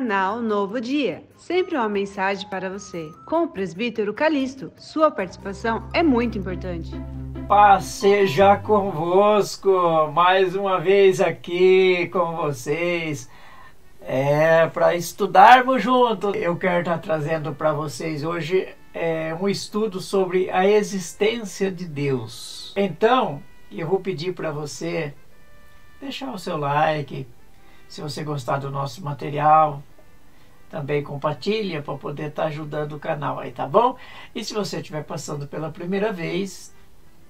canal Novo Dia, sempre uma mensagem para você. Com o presbítero Calixto, sua participação é muito importante. Paz seja convosco, mais uma vez aqui com vocês, para estudarmos juntos. Eu quero estar trazendo para vocês hoje um estudo sobre a existência de Deus. Então, eu vou pedir para você deixar o seu like, se você gostar do nosso material, também compartilha para poder estar ajudando o canal aí, tá bom? E se você estiver passando pela primeira vez,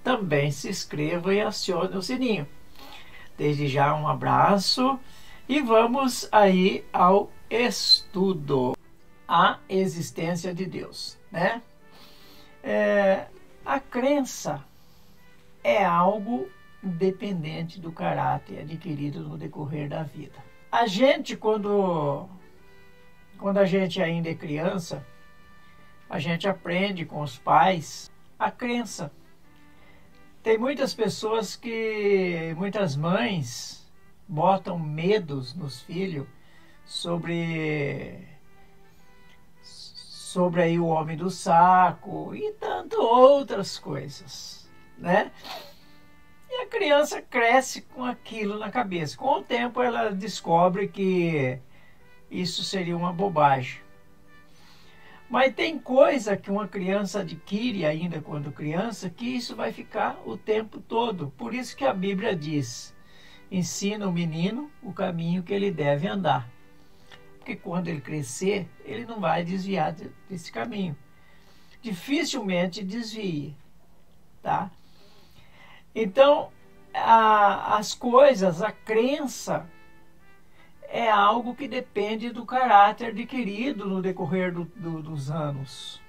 também se inscreva e acione o sininho. Desde já um abraço e vamos aí ao estudo. A existência de Deus, né? A crença é algo dependente do caráter adquirido no decorrer da vida. A gente, quando a gente ainda é criança, a gente aprende com os pais a crença. Tem muitas pessoas muitas mães botam medos nos filhos sobre aí o homem do saco e tantas outras coisas, né? E a criança cresce com aquilo na cabeça. Com o tempo ela descobre que isso seria uma bobagem. Mas tem coisa que uma criança adquire ainda quando criança, que isso vai ficar o tempo todo. Por isso que a Bíblia diz: ensina o menino o caminho que ele deve andar. Porque quando ele crescer, ele não vai desviar desse caminho. Dificilmente desvie, tá? Então, as coisas, a crença, é algo que depende do caráter adquirido no decorrer dos anos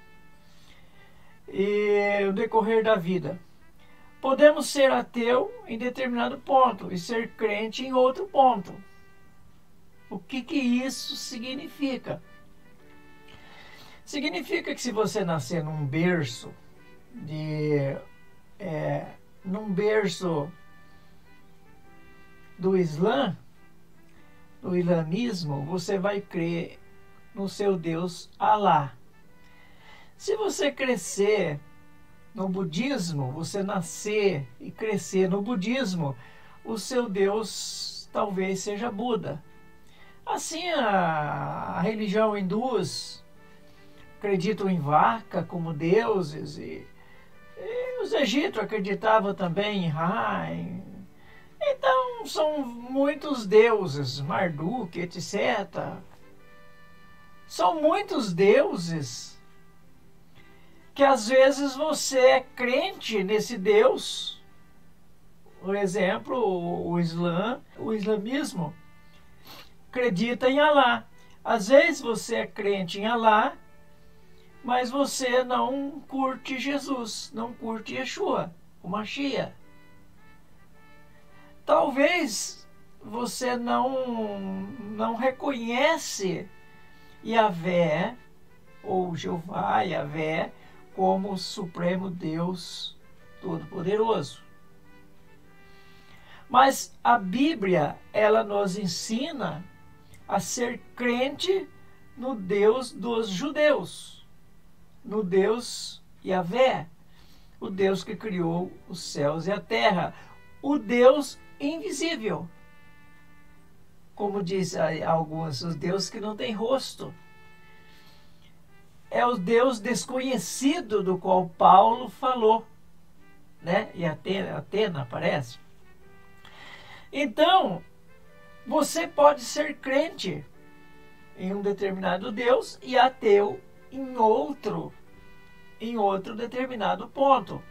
e no decorrer da vida. Podemos ser ateu em determinado ponto e ser crente em outro ponto. O que isso significa? Significa que se você nascer num berço do Islã, do islamismo, você vai crer no seu Deus Alá. Se você crescer no budismo, você nascer e crescer no budismo, o seu Deus talvez seja Buda. Assim, a religião hindus acreditam em vaca como deuses e os egípcios acreditavam também em Ra. Então, são muitos deuses, Marduk, etc. São muitos deuses que às vezes você é crente nesse Deus. Por exemplo, o islamismo acredita em Alá. Às vezes você é crente em Alá, mas você não curte Jesus, não curte Yeshua, o Mashiach. Talvez você não reconhece Yahvé, ou Jeová, Yahvé, como o Supremo Deus Todo-Poderoso. Mas a Bíblia, ela nos ensina a ser crente no Deus dos judeus, no Deus Yahvé, o Deus que criou os céus e a terra, o Deus invisível. Como diz alguns, o Deus que não tem rosto. É o Deus desconhecido do qual Paulo falou, né? E Atena aparece. Então, você pode ser crente em um determinado Deus e ateu em outro determinado ponto.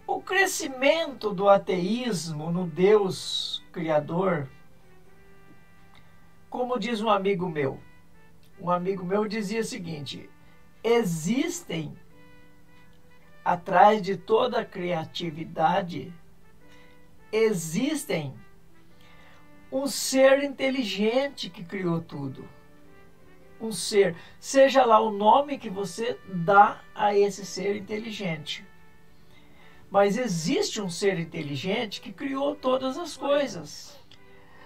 O crescimento do ateísmo no Deus Criador, como diz um amigo meu dizia o seguinte: existem atrás de toda a criatividade, existem um ser inteligente que criou tudo. Um ser, seja lá o nome que você dá a esse ser inteligente. Mas existe um ser inteligente que criou todas as coisas.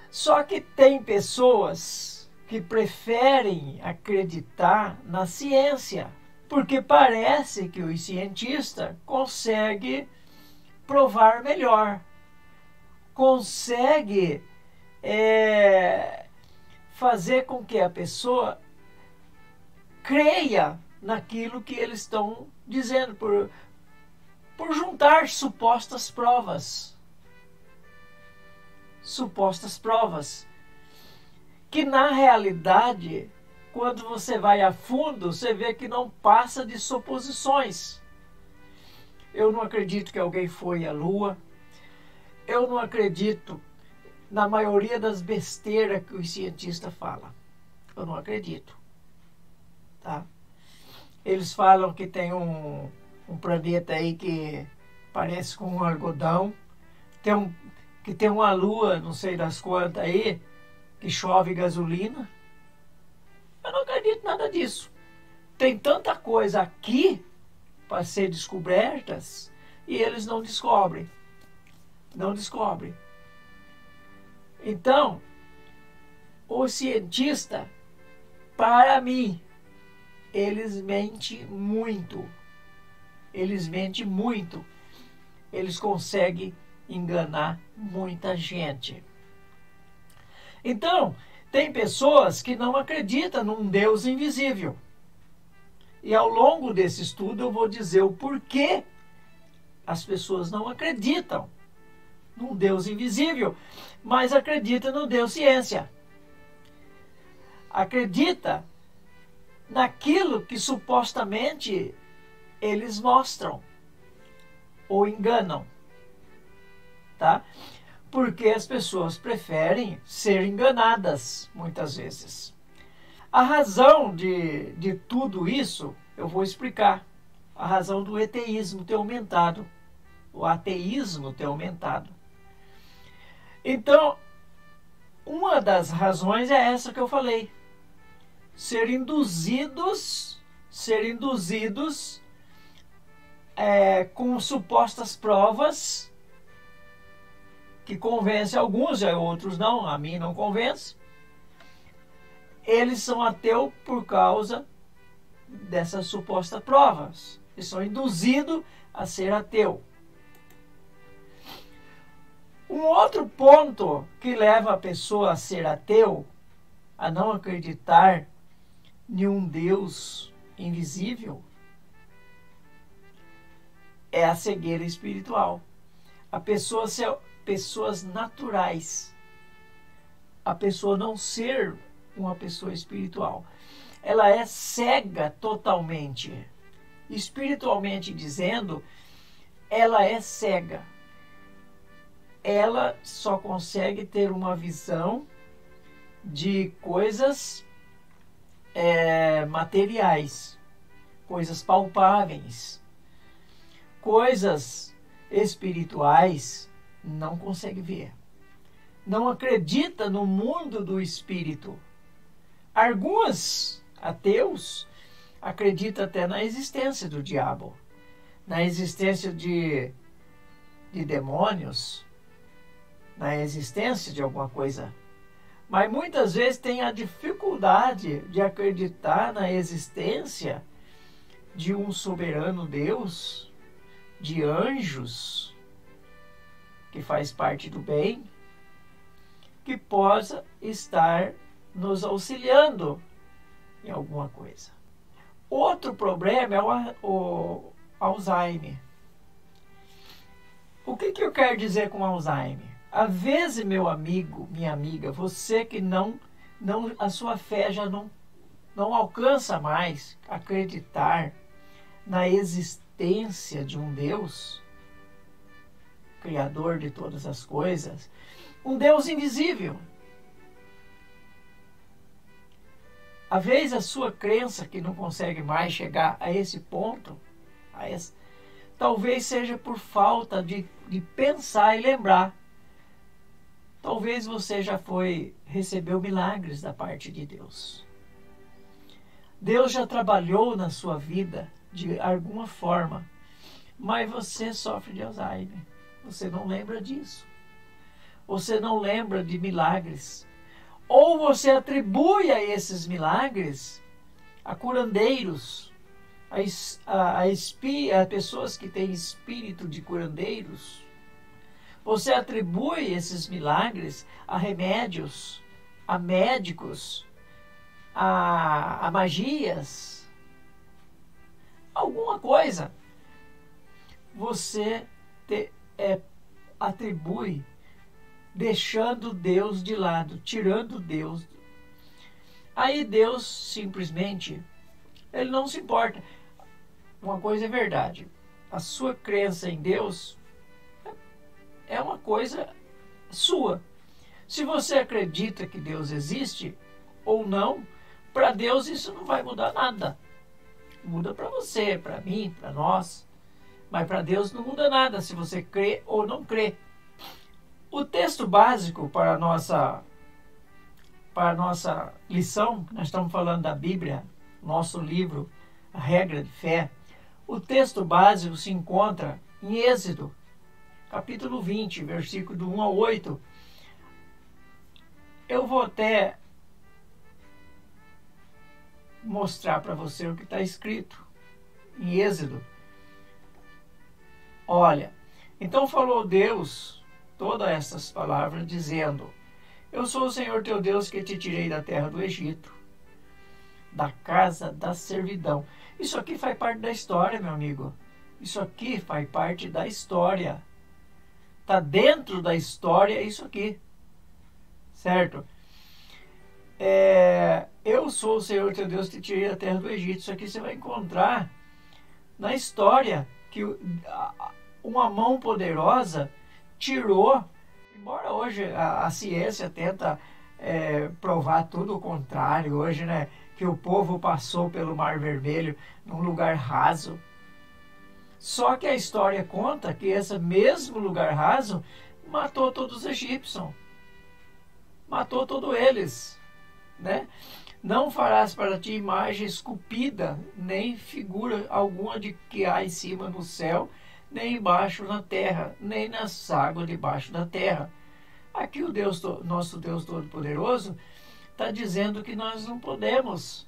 Só que tem pessoas que preferem acreditar na ciência, porque parece que o cientista consegue provar melhor, consegue fazer com que a pessoa creia naquilo que eles estão dizendo, por juntar supostas provas. Supostas provas. Que na realidade, quando você vai a fundo, você vê que não passa de suposições. Eu não acredito que alguém foi à Lua. Eu não acredito na maioria das besteiras que os cientistas falam. Eu não acredito. Tá? Eles falam que tem um planeta aí que parece com um algodão, que tem uma lua, não sei das quantas aí, que chove gasolina. Eu não acredito nada disso. Tem tanta coisa aqui para ser descobertas e eles não descobrem. Não descobrem. Então, o cientista, para mim, eles mentem muito. Eles mentem muito. Eles conseguem enganar muita gente. Então, tem pessoas que não acreditam num Deus invisível. E ao longo desse estudo eu vou dizer o porquê as pessoas não acreditam num Deus invisível, mas acreditam no Deus ciência. Acredita naquilo que supostamente eles mostram ou enganam, tá? Porque as pessoas preferem ser enganadas muitas vezes. A razão de tudo isso eu vou explicar. A razão do ateísmo ter aumentado, o ateísmo ter aumentado. Então, uma das razões é essa que eu falei. Ser induzidos com supostas provas que convencem alguns, e outros não, a mim não convence. Eles são ateus por causa dessas supostas provas. Eles são induzidos a ser ateu. Um outro ponto que leva a pessoa a ser ateu, a não acreditar em um Deus invisível, é a cegueira espiritual. A pessoa ser pessoas naturais. A pessoa não ser uma pessoa espiritual. Ela é cega totalmente. Espiritualmente dizendo, ela é cega. Ela só consegue ter uma visão de coisas materiais, coisas palpáveis, coisas espirituais não consegue ver. Não acredita no mundo do espírito. Alguns ateus acreditam até na existência do diabo, na existência de demônios, na existência de alguma coisa. Mas muitas vezes tem a dificuldade de acreditar na existência de um soberano Deus, de anjos, que faz parte do bem, que possa estar nos auxiliando em alguma coisa. Outro problema é o Alzheimer. O que eu quero dizer com Alzheimer? Às vezes, meu amigo, minha amiga, você que a sua fé já não alcança mais acreditar na existência de um Deus, Criador de todas as coisas, um Deus invisível. Às vezes a sua crença que não consegue mais chegar a esse ponto, talvez seja por falta de pensar e lembrar. Talvez você já recebeu milagres da parte de Deus. Deus já trabalhou na sua vida de alguma forma, mas você sofre de Alzheimer. Você não lembra disso. Você não lembra de milagres. Ou você atribui a esses milagres a curandeiros, a pessoas que têm espírito de curandeiros. Você atribui esses milagres a remédios, a médicos, a magias, alguma coisa. Você atribui, deixando Deus de lado, tirando Deus. Aí Deus simplesmente, ele não se importa. Uma coisa é verdade, a sua crença em Deus é uma coisa sua. Se você acredita que Deus existe ou não, para Deus isso não vai mudar nada. Muda para você, para mim, para nós. Mas para Deus não muda nada se você crê ou não crê. O texto básico para a nossa lição, nós estamos falando da Bíblia, nosso livro, a regra de fé. O texto básico se encontra em Êxodo, capítulo 20, versículo do 1 ao 8. Eu vou até mostrar para você o que está escrito em Êxodo. Olha, então falou Deus todas essas palavras, dizendo: Eu sou o Senhor teu Deus que te tirei da terra do Egito, da casa da servidão. Isso aqui faz parte da história, meu amigo. Isso aqui faz parte da história. Está dentro da história isso aqui. Certo? Eu sou o Senhor teu Deus que te tirei da terra do Egito. Isso aqui você vai encontrar na história que uma mão poderosa tirou. Embora hoje a ciência tenta provar tudo o contrário, hoje, né, que o povo passou pelo Mar Vermelho num lugar raso. Só que a história conta que esse mesmo lugar raso matou todos os egípcios. Matou todos eles, né? Não farás para ti imagem esculpida, nem figura alguma de que há em cima no céu, nem embaixo na terra, nem nas águas debaixo da terra. Aqui o nosso Deus Todo-Poderoso está dizendo que nós não podemos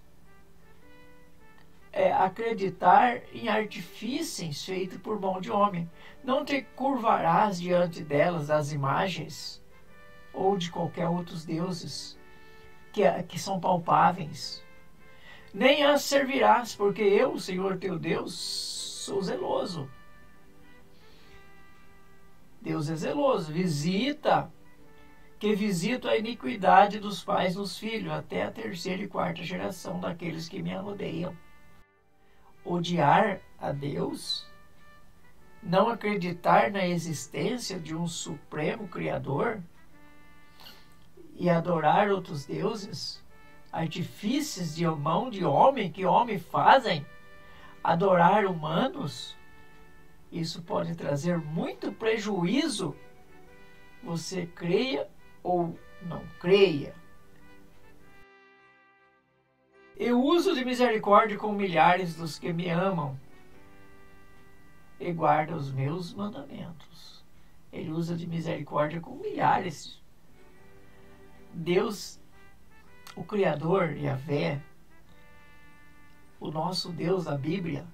acreditar em artifícios feitos por mão de homem. Não te curvarás diante delas as imagens ou de qualquer outros deuses que são palpáveis. Nem as servirás, porque eu, o Senhor teu Deus, sou zeloso. Deus é zeloso, visita a iniquidade dos pais nos filhos, até a terceira e quarta geração daqueles que me odeiam. Odiar a Deus, não acreditar na existência de um supremo Criador e adorar outros deuses, artifícios de mão de homem, que homem fazem, adorar humanos, isso pode trazer muito prejuízo, você creia ou não creia. Eu uso de misericórdia com milhares dos que me amam e guardam os meus mandamentos. Ele usa de misericórdia com milhares. Deus, o Criador, Yahvé, o nosso Deus da Bíblia,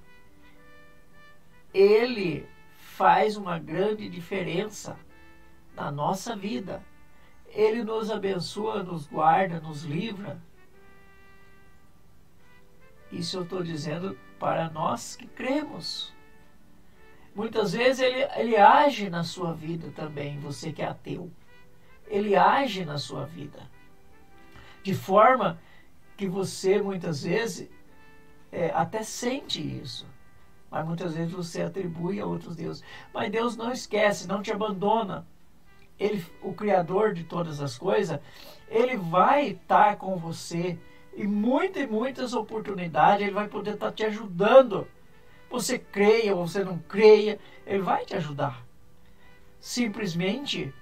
ele faz uma grande diferença na nossa vida. Ele nos abençoa, nos guarda, nos livra. Isso eu estou dizendo para nós que cremos. Muitas vezes ele age na sua vida também, você que é ateu. Ele age na sua vida. De forma que você muitas vezes até sente isso. Mas muitas vezes você atribui a outros deuses. Mas Deus não esquece, não te abandona. Ele, o Criador de todas as coisas, ele vai estar com você em muitas oportunidades. Ele vai poder estar te ajudando. Você creia ou você não creia, ele vai te ajudar. Simplesmente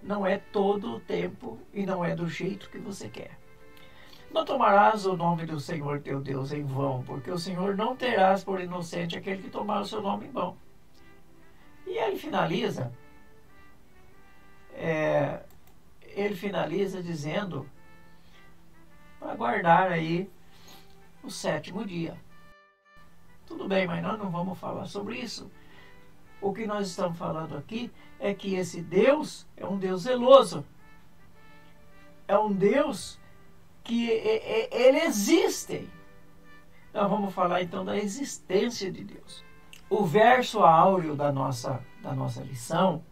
não é todo o tempo e não é do jeito que você quer. Não tomarás o nome do Senhor teu Deus em vão, porque o Senhor não terás por inocente aquele que tomar o seu nome em vão. E ele finaliza, ele finaliza dizendo para guardar aí o 7º dia. Tudo bem, mas nós não vamos falar sobre isso. O que nós estamos falando aqui é que esse Deus é um Deus zeloso. É um Deus que ele existe. Nós vamos falar então da existência de Deus. O verso áureo da nossa lição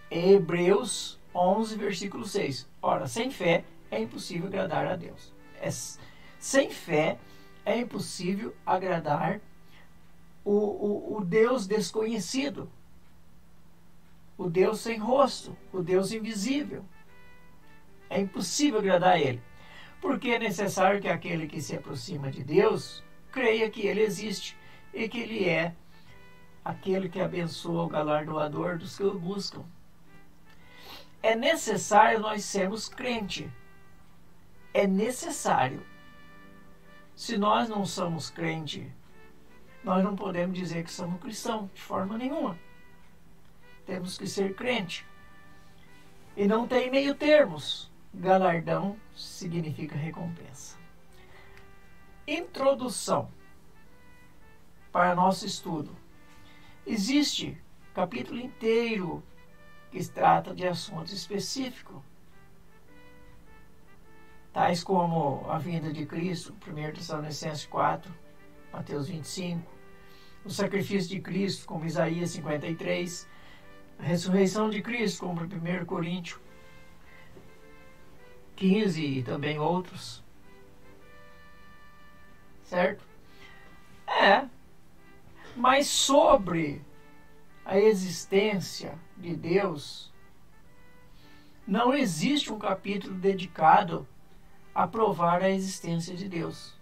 é Hebreus 11, versículo 6. Ora, sem fé é impossível agradar a Deus. Sem fé é impossível agradar o Deus desconhecido, o Deus sem rosto, o Deus invisível. É impossível agradar a Ele, porque é necessário que aquele que se aproxima de Deus creia que Ele existe e que Ele é aquele que abençoa o galardoador dos que o buscam. É necessário nós sermos crente. É necessário. Se nós não somos crente, nós não podemos dizer que somos cristãos, de forma nenhuma. Temos que ser crente. E não tem meio termos. Galardão significa recompensa. Introdução para nosso estudo. Existe capítulo inteiro que trata de assuntos específicos, tais como a vinda de Cristo, 1 Tessalonicenses 4, Mateus 25, o sacrifício de Cristo, como Isaías 53, a ressurreição de Cristo, como 1 Coríntios 15 e também outros. Certo? Mas sobre a existência de Deus, não existe um capítulo dedicado a provar a existência de Deus.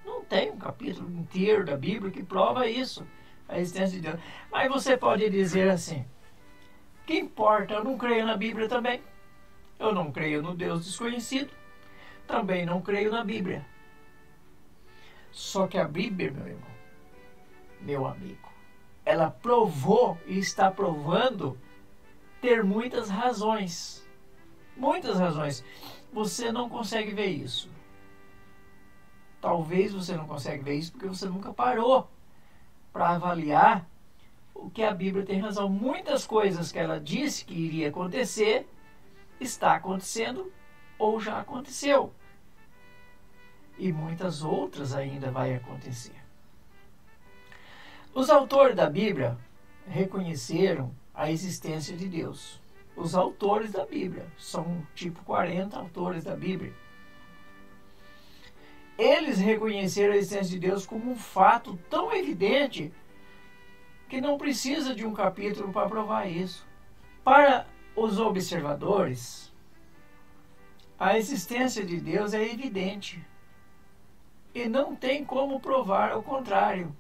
Não tem um capítulo inteiro da Bíblia que prova isso, a existência de Deus. Mas você pode dizer assim: que importa? Eu não creio na Bíblia também. Eu não creio no Deus desconhecido. Também não creio na Bíblia. Só que a Bíblia, meu irmão, meu amigo, ela provou e está provando ter muitas razões. Muitas razões. Você não consegue ver isso. Talvez você não consegue ver isso porque você nunca parou para avaliar o que a Bíblia tem razão. Muitas coisas que ela disse que iria acontecer, está acontecendo ou já aconteceu. E muitas outras ainda vai acontecer. Os autores da Bíblia reconheceram a existência de Deus. Os autores da Bíblia, são tipo 40 autores da Bíblia. Eles reconheceram a existência de Deus como um fato tão evidente que não precisa de um capítulo para provar isso. Para os observadores, a existência de Deus é evidente e não tem como provar o contrário.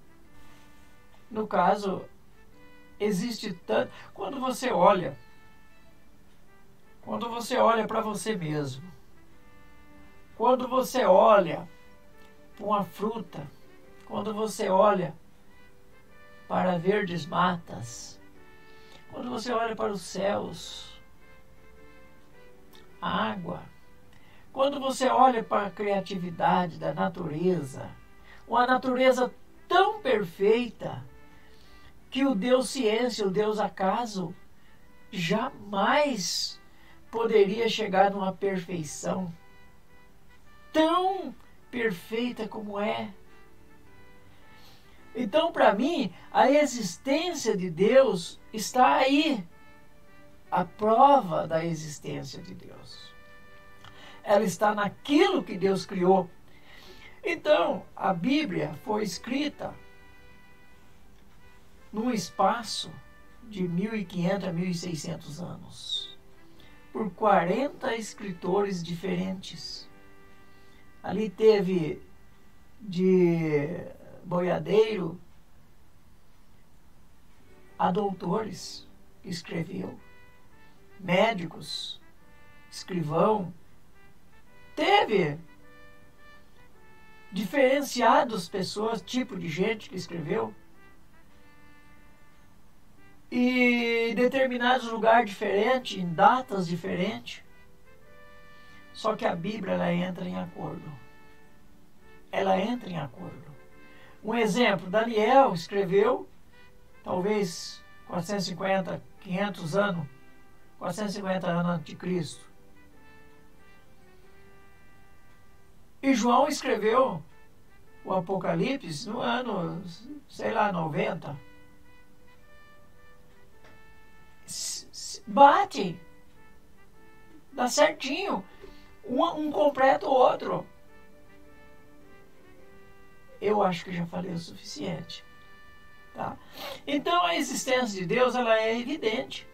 No caso, existe tanto... Quando você olha para você mesmo, quando você olha para uma fruta, quando você olha para verdes matas, quando você olha para os céus, a água, quando você olha para a criatividade da natureza, uma natureza tão perfeita que o Deus ciência, o Deus acaso, jamais poderia chegar numa perfeição tão perfeita como é. Então, para mim, a existência de Deus está aí. A prova da existência de Deus. Ela está naquilo que Deus criou. Então, a Bíblia foi escrita num espaço de 1.500 a 1.600 anos, por 40 escritores diferentes. Ali teve de boiadeiro a doutores que escreveu, médicos, escrivão, teve diferenciados pessoas, tipo de gente que escreveu. e em determinados lugares diferentes, em datas diferentes. Só que a Bíblia, ela entra em acordo. Ela entra em acordo. Um exemplo, Daniel escreveu, talvez 450, 500 anos, 450 anos antes de Cristo. E João escreveu o Apocalipse no ano, sei lá, 90. Bate. Dá certinho. Um completa o outro. Eu acho que já falei o suficiente. Tá? Então a existência de Deus, ela é evidente.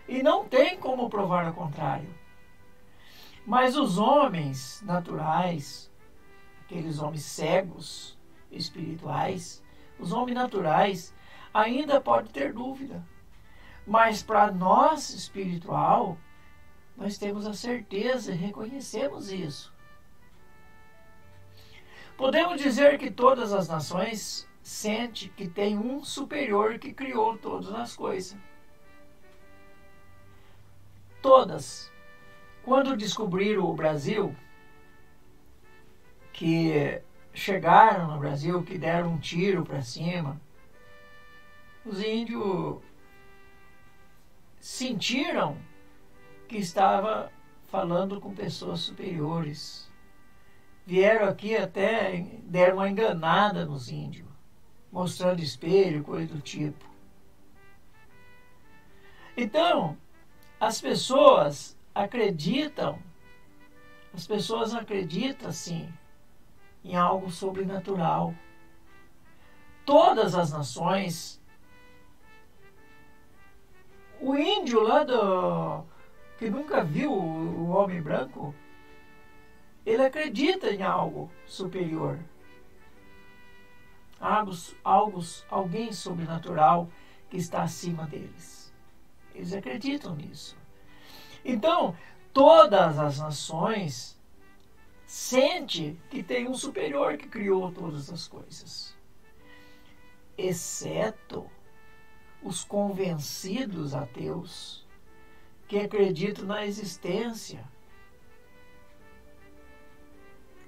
E não tem como provar o contrário. Mas os homens naturais, aqueles homens cegos, espirituais, os homens naturais, ainda podem ter dúvida. Mas para nós, espiritual, nós temos a certeza e reconhecemos isso. Podemos dizer que todas as nações sentem que tem um superior que criou todas as coisas. Todas. Quando descobriram o Brasil, que chegaram no Brasil, que deram um tiro para cima, os índios sentiram que estava falando com pessoas superiores. Vieram aqui até, deram uma enganada nos índios, mostrando espelho, coisa do tipo. Então, as pessoas acreditam sim, em algo sobrenatural. Todas as nações. O índio lá que nunca viu o homem branco, ele acredita em algo superior. Alguém sobrenatural que está acima deles. Eles acreditam nisso. Então, todas as nações sentem que tem um superior que criou todas as coisas. Exceto os convencidos ateus que acreditam na existência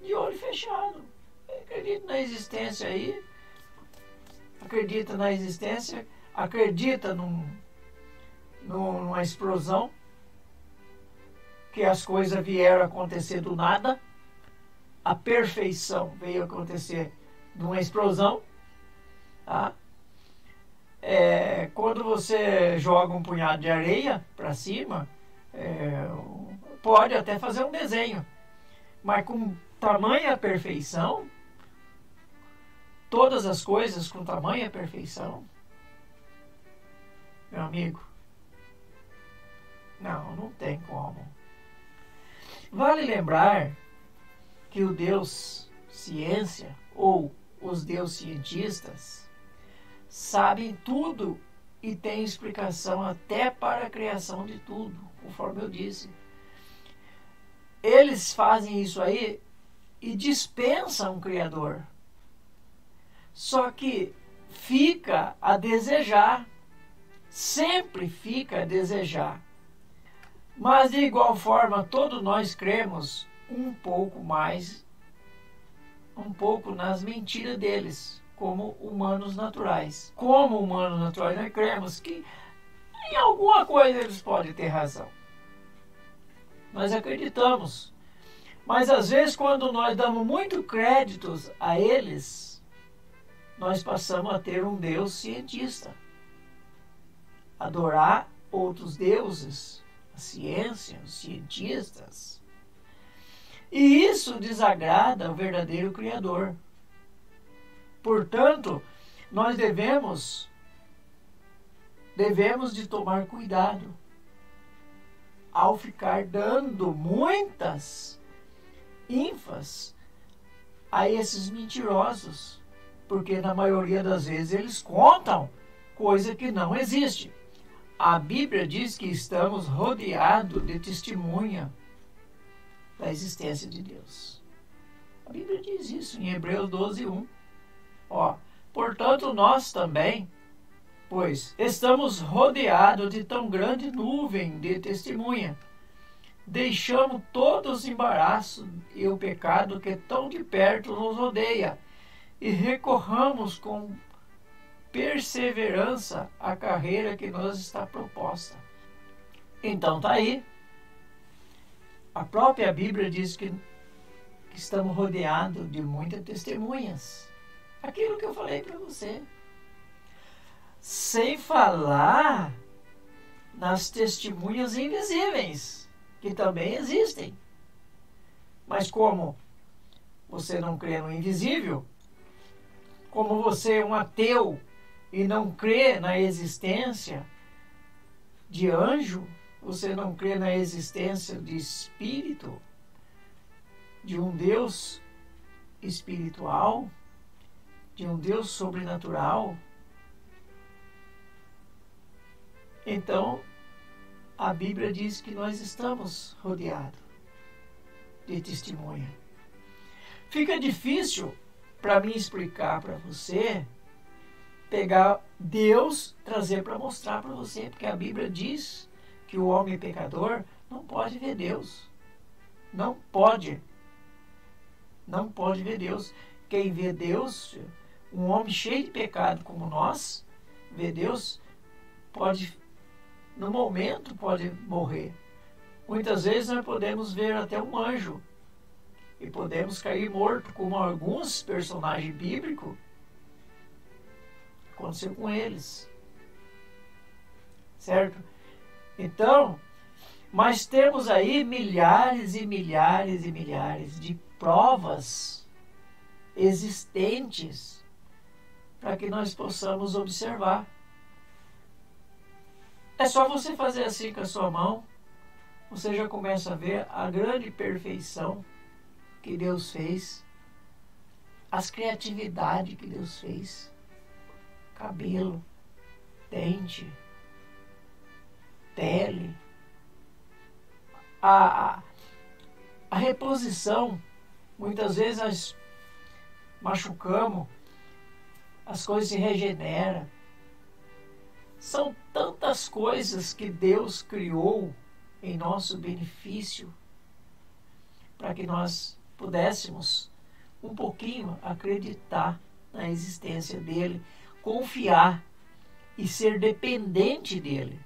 de olho fechado. Acredita na existência aí, acredita na existência, acredita numa explosão, que as coisas vieram acontecer do nada, a perfeição veio acontecer numa explosão, tá? Quando você joga um punhado de areia para cima, pode até fazer um desenho, mas com tamanha perfeição, todas as coisas com tamanha perfeição, meu amigo, não tem como. Vale lembrar que o Deus ciência, ou os Deus cientistas, sabem tudo e têm explicação até para a criação de tudo, conforme eu disse. Eles fazem isso aí e dispensam um Criador. Só que fica a desejar, sempre fica a desejar. Mas de igual forma, todos nós cremos um pouco nas mentiras deles, como humanos naturais. Como humanos naturais, nós cremos que em alguma coisa eles podem ter razão. Nós acreditamos. Mas às vezes, quando nós damos muito créditos a eles, nós passamos a ter um Deus cientista. Adorar outros deuses, a ciência, os cientistas. E isso desagrada o verdadeiro Criador. Portanto, nós devemos de tomar cuidado ao ficar dando muitas ênfases a esses mentirosos, porque na maioria das vezes eles contam coisa que não existe. A Bíblia diz que estamos rodeados de testemunha da existência de Deus. A Bíblia diz isso em Hebreus 12:1. Portanto, nós também, pois estamos rodeados de tão grande nuvem de testemunha. Deixamos todos os embaraços e o pecado que tão de perto nos rodeia e recorramos com perseverança à carreira que nos está proposta. Então tá aí. A própria Bíblia diz que estamos rodeados de muitas testemunhas. Aquilo que eu falei para você. Sem falar nas testemunhas invisíveis, que também existem. Mas como você não crê no invisível, como você é um ateu e não crê na existência de anjo, você não crê na existência de espírito, de um Deus espiritual, de um Deus sobrenatural, então a Bíblia diz que nós estamos rodeados de testemunha. Fica difícil para mim explicar para você, pegar Deus, trazer para mostrar para você, porque a Bíblia diz que o homem pecador não pode ver Deus. Não pode. Não pode ver Deus. Quem vê Deus, um homem cheio de pecado como nós, vê Deus, pode, no momento, pode morrer. Muitas vezes nós podemos ver até um anjo e podemos cair morto, como alguns personagens bíblicos aconteceu com eles. Certo? Então, mas temos aí milhares e milhares e milhares de provas existentes para que nós possamos observar. É só você fazer assim com a sua mão, você já começa a ver a grande perfeição que Deus fez, as criatividades que Deus fez, cabelo, dente, pele, a reposição. Muitas vezes nós machucamos, as coisas se regeneram. São tantas coisas que Deus criou em nosso benefício, para que nós pudéssemos um pouquinho acreditar na existência dele, confiar e ser dependente dele.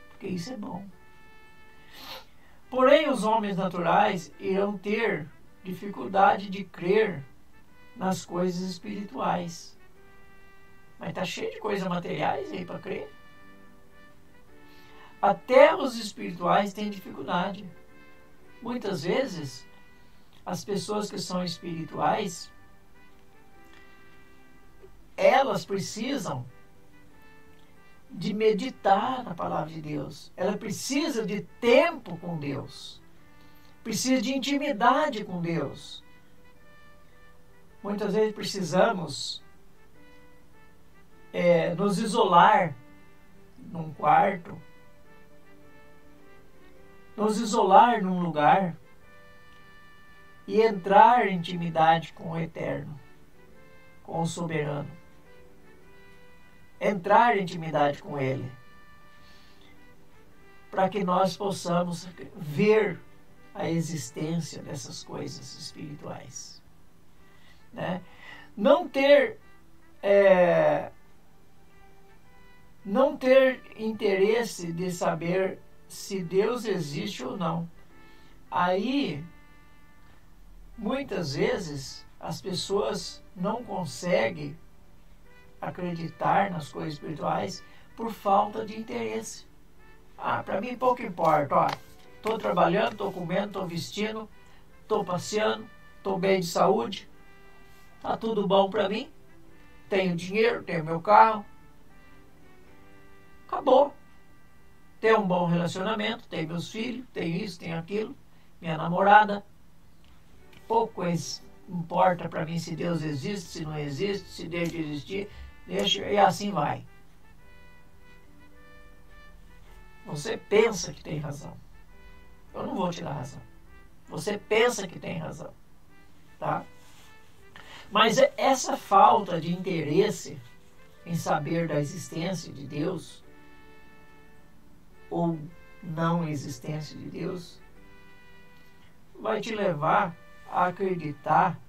Porque isso é bom. Porém, os homens naturais irão ter dificuldade de crer nas coisas espirituais. Mas está cheio de coisas materiais aí para crer. Até os espirituais têm dificuldade. Muitas vezes, as pessoas que são espirituais, elas precisam de meditar na palavra de Deus. Ela precisa de tempo com Deus. Precisa de intimidade com Deus. Muitas vezes precisamos nos isolar num quarto, nos isolar num lugar e entrar em intimidade com o Eterno, com o Soberano. Entrar em intimidade com Ele, para que nós possamos ver a existência dessas coisas espirituais. Né? Não ter interesse de saber se Deus existe ou não. Aí, muitas vezes, as pessoas não conseguem acreditar nas coisas espirituais por falta de interesse. Para mim pouco importa. Estou trabalhando, estou comendo, estou vestindo, estou passeando, estou bem de saúde, está tudo bom para mim, tenho dinheiro, tenho meu carro, acabou. Tenho um bom relacionamento, tenho meus filhos, tenho isso, tenho aquilo, minha namorada. Pouco importa para mim se Deus existe, se não existe, se deixa de existir, deixa, e assim vai. Você pensa que tem razão. Eu não vou te dar razão. Você pensa que tem razão. Tá? Mas essa falta de interesse em saber da existência de Deus ou não existência de Deus, vai te levar a acreditar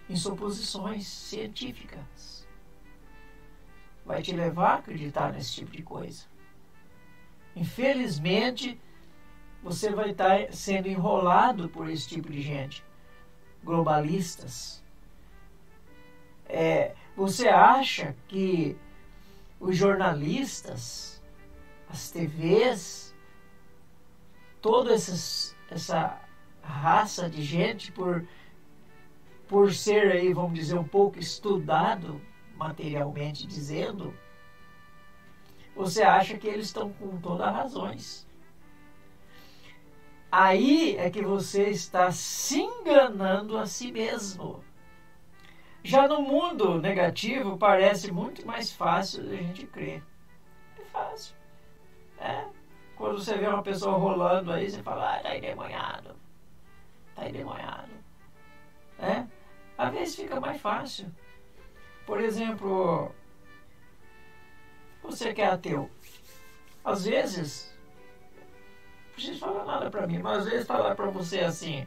em suposições científicas. Vai te levar a acreditar nesse tipo de coisa. Infelizmente, você vai estar sendo enrolado por esse tipo de gente. Globalistas. Você acha que os jornalistas, as TVs, toda essa raça de gente, por ser aí, vamos dizer, um pouco estudado, materialmente dizendo, você acha que eles estão com todas as razões. Aí é que você está se enganando a si mesmo. Já no mundo negativo, parece muito mais fácil a gente crer. É fácil. Quando você vê uma pessoa rolando aí, você fala, tá endemoniado. Tá endemoniado. Às vezes fica mais fácil. Por exemplo, você que é ateu, às vezes, não preciso falar nada para mim, mas às vezes falar para você assim,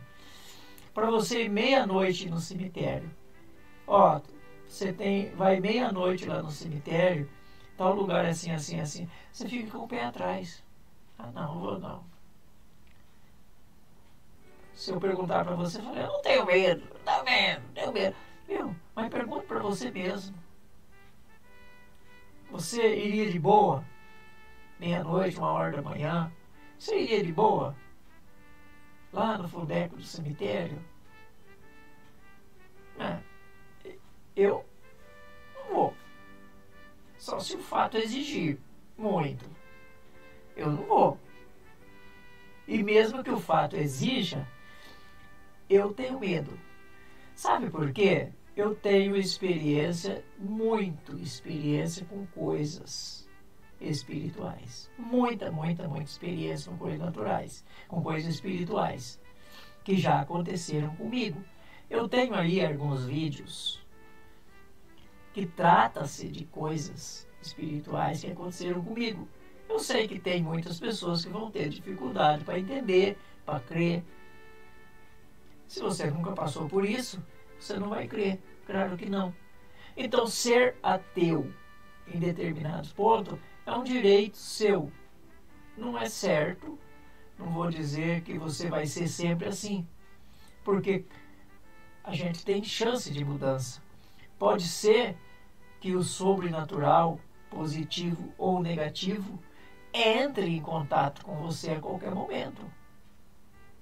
para você ir meia-noite no cemitério. Ó, vai meia-noite lá no cemitério, tal lugar assim, assim, assim. Você fica com o pé atrás. Ah, não vou não. Se eu perguntar para você, eu falo, eu não tenho medo, não tenho medo. Viu? Mas pergunta para você mesmo. Você iria de boa? Meia-noite, 1h da manhã? Você iria de boa? Lá no fundeco do cemitério? Eu não vou. Só se o fato exigir muito. Eu não vou. E mesmo que o fato exija, eu tenho medo. Sabe por quê? Eu tenho muita experiência com coisas espirituais. Muita experiência com coisas naturais, com coisas espirituais, que já aconteceram comigo. Eu tenho aí alguns vídeos que tratam-se de coisas espirituais que aconteceram comigo. Eu sei que tem muitas pessoas que vão ter dificuldade para entender, para crer. Se você nunca passou por isso, você não vai crer. Claro que não. Então, ser ateu em determinados pontos é um direito seu. Não é certo. Não vou dizer que você vai ser sempre assim. Porque a gente tem chance de mudança. Pode ser que o sobrenatural, positivo ou negativo, entre em contato com você a qualquer momento.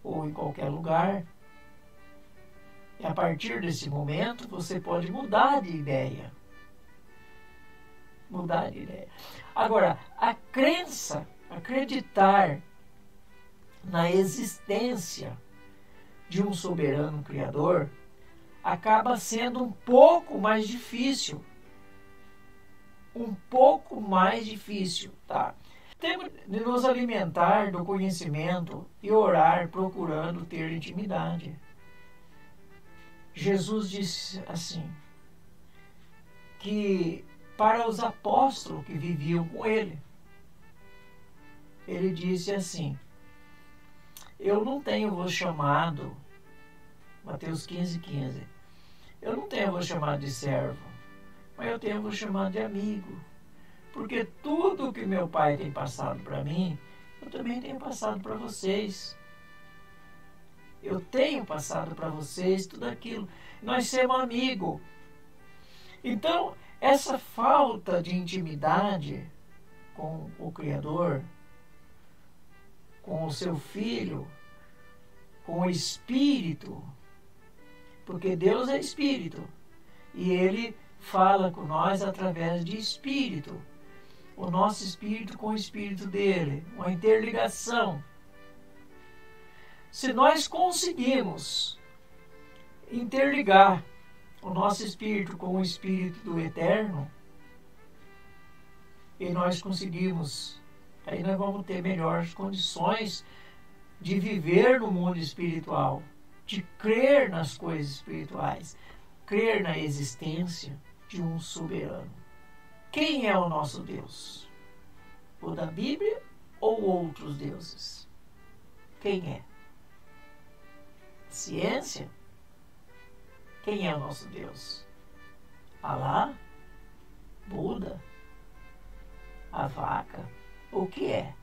Ou em qualquer lugar. E a partir desse momento, você pode mudar de ideia. Mudar de ideia. Agora, a crença, acreditar na existência de um soberano criador, acaba sendo um pouco mais difícil. Um pouco mais difícil, tá? Temos de nos alimentar do conhecimento e orar procurando ter intimidade. Jesus disse assim, que para os apóstolos que viviam com ele, ele disse assim, eu não tenho vos chamado, Mateus 15:15, eu não tenho vos chamado de servo, mas eu tenho vos chamado de amigo, porque tudo que meu Pai tem passado para mim, eu também tenho passado para vocês. Eu tenho passado para vocês tudo aquilo. Nós somos amigos. Então, essa falta de intimidade com o Criador, com o seu Filho, com o Espírito, porque Deus é Espírito, e Ele fala com nós através de Espírito. O nosso Espírito com o Espírito dele, uma interligação. Se nós conseguimos interligar o nosso espírito com o espírito do eterno, e nós conseguimos, aí nós vamos ter melhores condições de viver no mundo espiritual, de crer nas coisas espirituais, crer na existência de um soberano. Quem é o nosso Deus? O da Bíblia ou outros deuses? Quem é? Ciência? Quem é o nosso Deus? Alá? Buda? A vaca? O que é?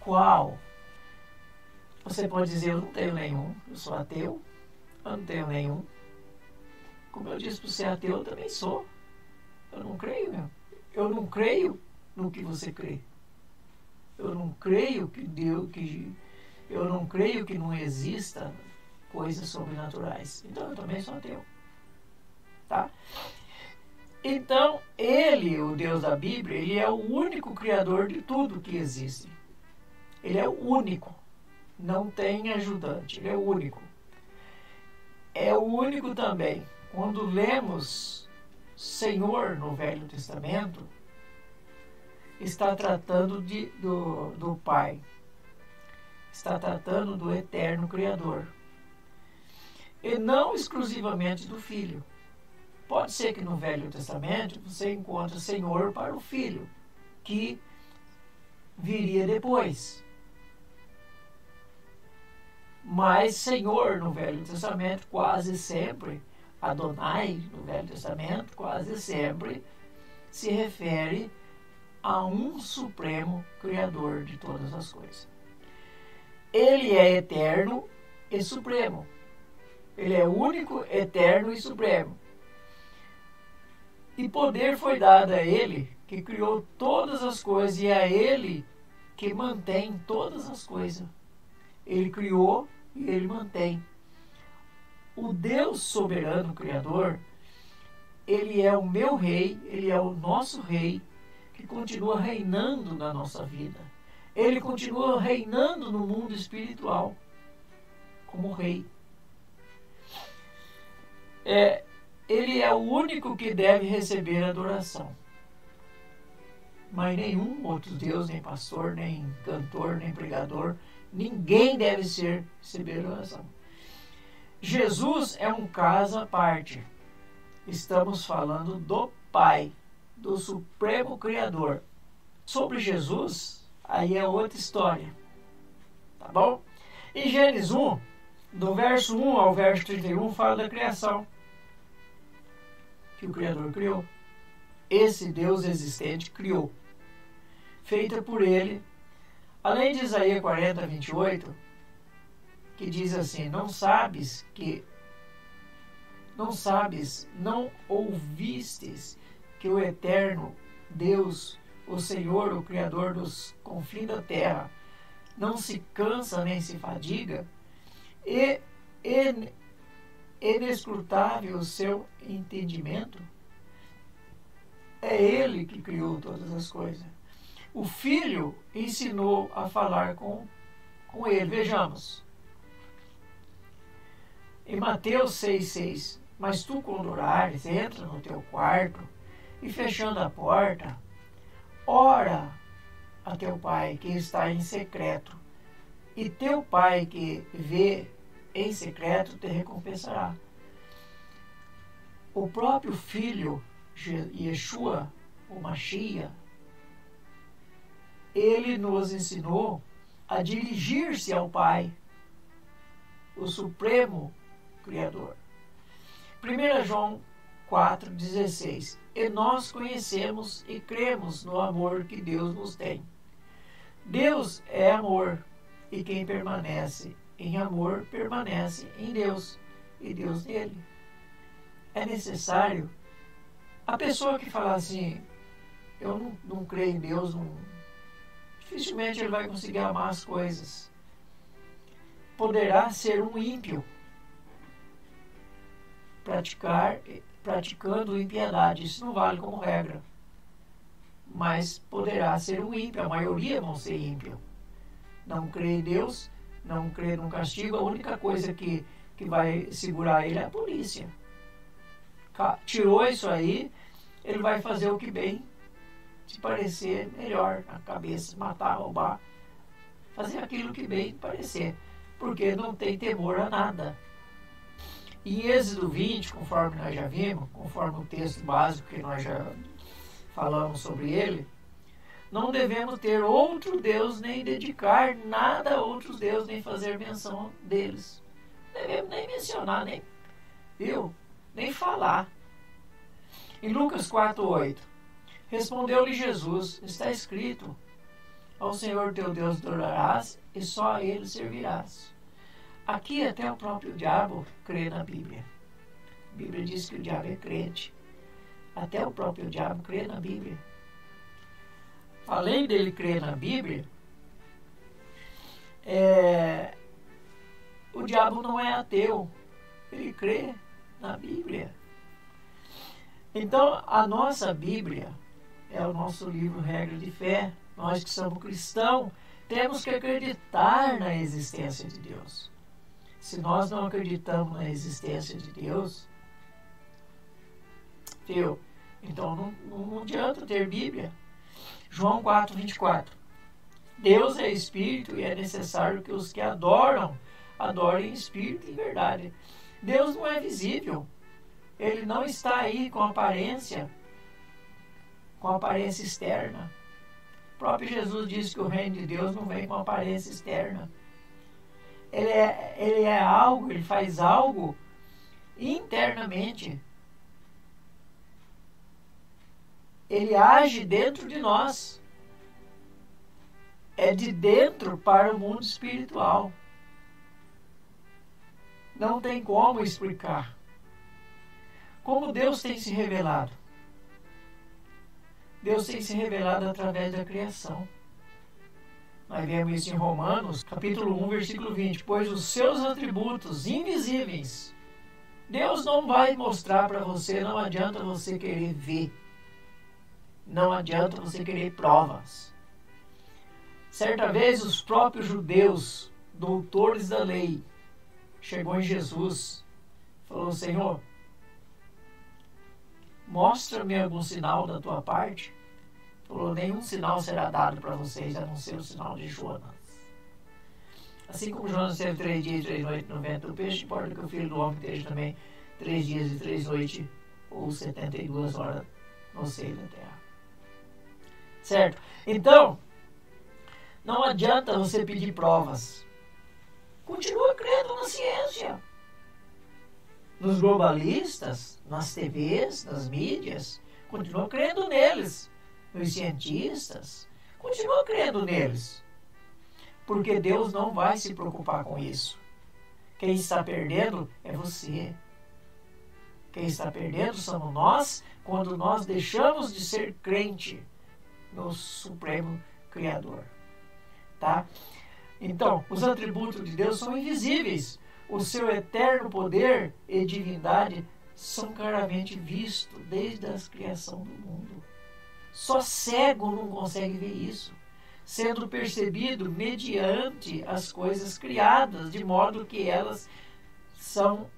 Qual? Você pode dizer, eu não tenho nenhum, eu sou ateu, eu não tenho nenhum. Como eu disse, para ser ateu, eu também sou. Eu não creio, eu não creio no que você crê. Eu não creio eu não creio que não exista coisas sobrenaturais. Então eu também sou ateu. Tá? Então, ele, o Deus da Bíblia, ele é o único criador de tudo que existe. Ele é o único. Não tem ajudante, ele é o único. É o único também. Quando lemos Senhor no Velho Testamento, está tratando do Pai. Está tratando do eterno Criador. E não exclusivamente do Filho. Pode ser que no Velho Testamento você encontre Senhor para o Filho, que viria depois. Mas Senhor no Velho Testamento quase sempre, Adonai no Velho Testamento quase sempre se refere a um supremo Criador de todas as coisas. Ele é eterno e supremo. Ele é único, eterno e supremo. E poder foi dado a ele, que criou todas as coisas, e a ele que mantém todas as coisas. Ele criou e ele mantém. O Deus soberano Criador, ele é o meu rei, ele é o nosso rei, que continua reinando na nossa vida. Ele continua reinando no mundo espiritual, como rei. Ele é o único que deve receber adoração. Mas nenhum outro Deus, nem pastor, nem cantor, nem pregador, ninguém deve receber adoração. Jesus é um caso à parte. Estamos falando do Pai, do Supremo Criador. Sobre Jesus, aí é outra história. Tá bom? Em Gênesis 1, do verso 1 ao verso 31, fala da criação. Que o Criador criou. Esse Deus existente criou. Feita por ele. Além de Isaías 40, 28, que diz assim, não ouvistes que o eterno Deus, o Senhor, o Criador dos confins da terra, não se cansa nem se fadiga, e inescrutável o seu entendimento? É ele que criou todas as coisas. O Filho ensinou a falar com ele. Vejamos. Em Mateus 6,6, mas tu, quando orares, entra no teu quarto e, fechando a porta, ora a teu Pai que está em secreto, e teu Pai que vê em secreto te recompensará. O próprio Filho, Yeshua, o Mashiach, ele nos ensinou a dirigir-se ao Pai, o Supremo Criador. 1 João 4,16. E nós conhecemos e cremos no amor que Deus nos tem. Deus é amor, e quem permanece em amor permanece em Deus, e Deus nele. É necessário. A pessoa que fala assim, eu não creio em Deus, dificilmente ele vai conseguir amar as coisas. Poderá ser um ímpio, praticando impiedade. Isso não vale como regra. Mas poderá ser um ímpio. A maioria vão ser ímpio. Não crê em Deus, não crê no castigo. A única coisa que vai segurar ele é a polícia. Tirou isso aí, ele vai fazer o que bem te parecer melhor na cabeça, matar, roubar, fazer aquilo que bem parecer, porque não tem temor a nada. Em Êxodo 20, conforme nós já vimos, conforme o texto básico que nós já falamos sobre ele, não devemos ter outro Deus, nem dedicar nada a outros deuses, nem fazer menção deles. Não devemos nem mencionar, nem falar. Em Lucas 4:8, respondeu-lhe Jesus, está escrito, ao Senhor teu Deus adorarás e só a Ele servirás. Aqui até o próprio diabo crê na Bíblia. A Bíblia diz que o diabo é crente. Até o próprio diabo crê na Bíblia. Além dele crer na Bíblia, o diabo não é ateu. Ele crê na Bíblia. Então, a nossa Bíblia é o nosso livro regra de fé. Nós que somos cristãos, temos que acreditar na existência de Deus. Se nós não acreditamos na existência de Deus, então não adianta ter Bíblia. João 4:24. Deus é Espírito e é necessário que os que adoram, adorem em Espírito e em verdade. Deus não é visível. Ele não está aí com aparência externa. O próprio Jesus disse que o reino de Deus não vem com aparência externa. Ele é algo, ele faz algo internamente. Ele age dentro de nós. É de dentro para o mundo espiritual. Não tem como explicar. Como Deus tem se revelado? Deus tem se revelado através da criação. Nós vemos isso em Romanos, capítulo 1, versículo 20. Pois os seus atributos invisíveis, Deus não vai mostrar para você, não adianta você querer ver. Não adianta você querer provas. Certa vez, os próprios judeus, doutores da lei, chegou em Jesus, falou, Senhor, mostra-me algum sinal da tua parte. Falou, nenhum sinal será dado para vocês, a não ser o sinal de Jonas. Assim como Jonas teve 3 dias e 3 noites no ventre do peixe, importa que o Filho do Homem esteja também 3 dias e 3 noites, ou 72 horas no seio da terra. Certo? Então, não adianta você pedir provas. Continua crendo na ciência. Nos globalistas, nas TVs, nas mídias, continua crendo neles. Nos cientistas, continua crendo neles. Porque Deus não vai se preocupar com isso. Quem está perdendo é você. Quem está perdendo somos nós, quando nós deixamos de ser crente no Supremo Criador. Tá? Então, os atributos de Deus são invisíveis. O seu eterno poder e divindade são claramente vistos desde a criação do mundo. Só cego não consegue ver isso, sendo percebido mediante as coisas criadas, de modo que elas são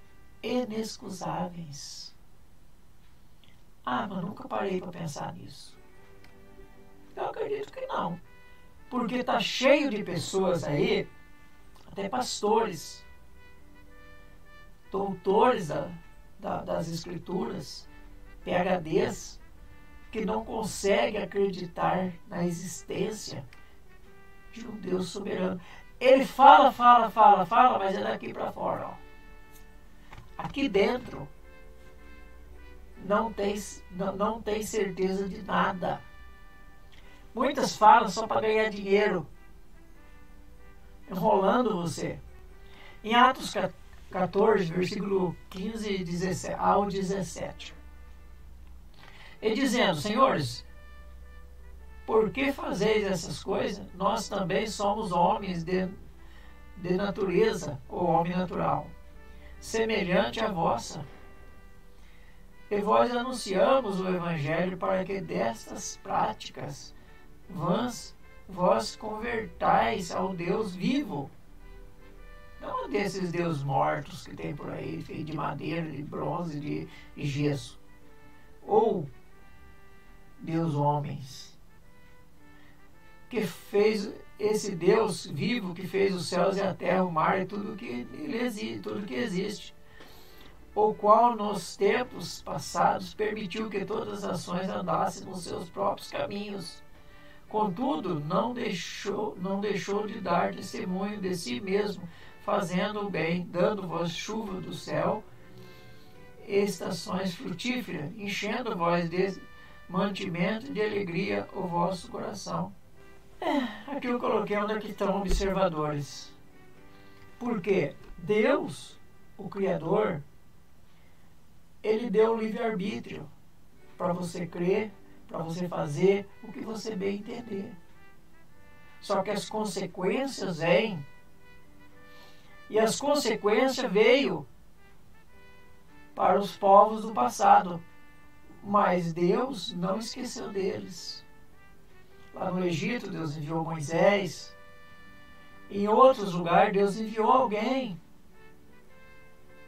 inexcusáveis. Mas nunca parei para pensar nisso. Eu acredito que não. Porque está cheio de pessoas aí, até pastores, doutores das escrituras, PhDs, que não conseguem acreditar na existência de um Deus soberano. Ele fala, mas é daqui para fora. Ó. Aqui dentro não tem certeza de nada. Muitas falam só para ganhar dinheiro, enrolando você. Em Atos 14, versículo 15 ao 17. E dizendo, senhores, por que fazeis essas coisas? Nós também somos homens de natureza, ou homem natural, semelhante à vossa. E vós anunciamos o Evangelho para que destas práticas vós convertais ao Deus vivo, não desses deuses mortos que tem por aí, feito de madeira, de bronze, de gesso, ou Deus homens, que fez esse Deus vivo, que fez os céus e a terra, o mar e tudo que existe. o qual nos tempos passados permitiu que todas as nações andassem nos seus próprios caminhos. Contudo, não deixou de dar testemunho de si mesmo, fazendo o bem, dando-vos chuva do céu, estações frutíferas, enchendo-vos de mantimento e de alegria o vosso coração. Aqui eu coloquei onde aqui estão observadores. Porque Deus, o Criador, Ele deu o livre-arbítrio para você crer, para você fazer o que você bem entender. Só que as consequências vêm. E as consequências veio para os povos do passado. Mas Deus não esqueceu deles. Lá no Egito, Deus enviou Moisés. Em outros lugares, Deus enviou alguém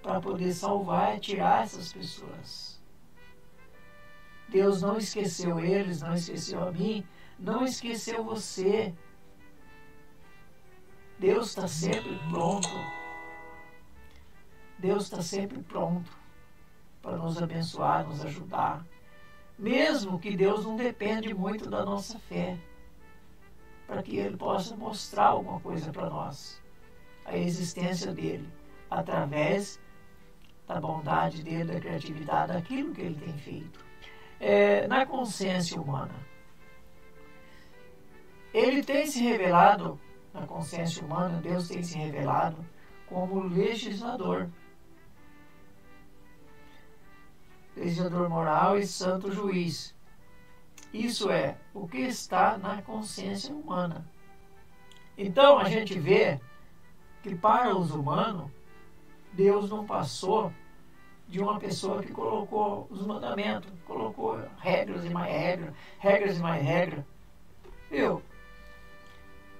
para poder salvar e tirar essas pessoas. Deus não esqueceu eles, não esqueceu a mim, não esqueceu você. Deus está sempre pronto. Deus está sempre pronto para nos abençoar, nos ajudar. Mesmo que Deus não depende muito da nossa fé, para que Ele possa mostrar alguma coisa para nós. A existência dEle, através da bondade dEle, da criatividade, daquilo que Ele tem feito. Na consciência humana, Ele tem se revelado, na consciência humana, Deus tem se revelado como legislador. Legislador moral e santo juiz. Isso é o que está na consciência humana. Então a gente vê que para os humanos, Deus não passou de uma pessoa que colocou os mandamentos, colocou regras e mais regras, regras e mais regras.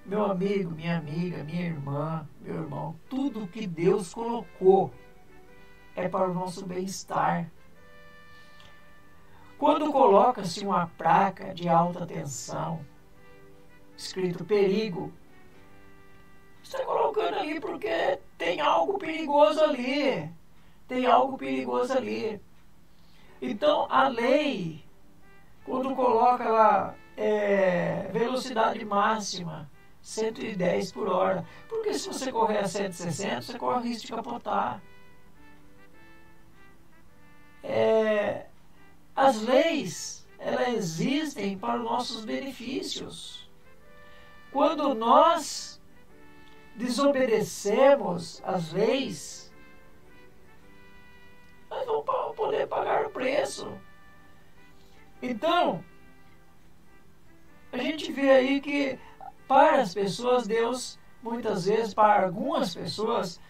Meu amigo, minha amiga, minha irmã, meu irmão, tudo que Deus colocou é para o nosso bem-estar. Quando coloca-se uma placa de alta tensão, escrito perigo, está colocando ali porque tem algo perigoso ali. Tem algo perigoso ali. Então, a lei, quando coloca lá velocidade máxima, 110 por hora, porque se você correr a 160, você corre o risco de capotar. As leis, elas existem para os nossos benefícios. Quando nós desobedecemos as leis, nós vamos poder pagar o preço. Então, a gente vê aí que para as pessoas, Deus, muitas vezes, para algumas pessoas,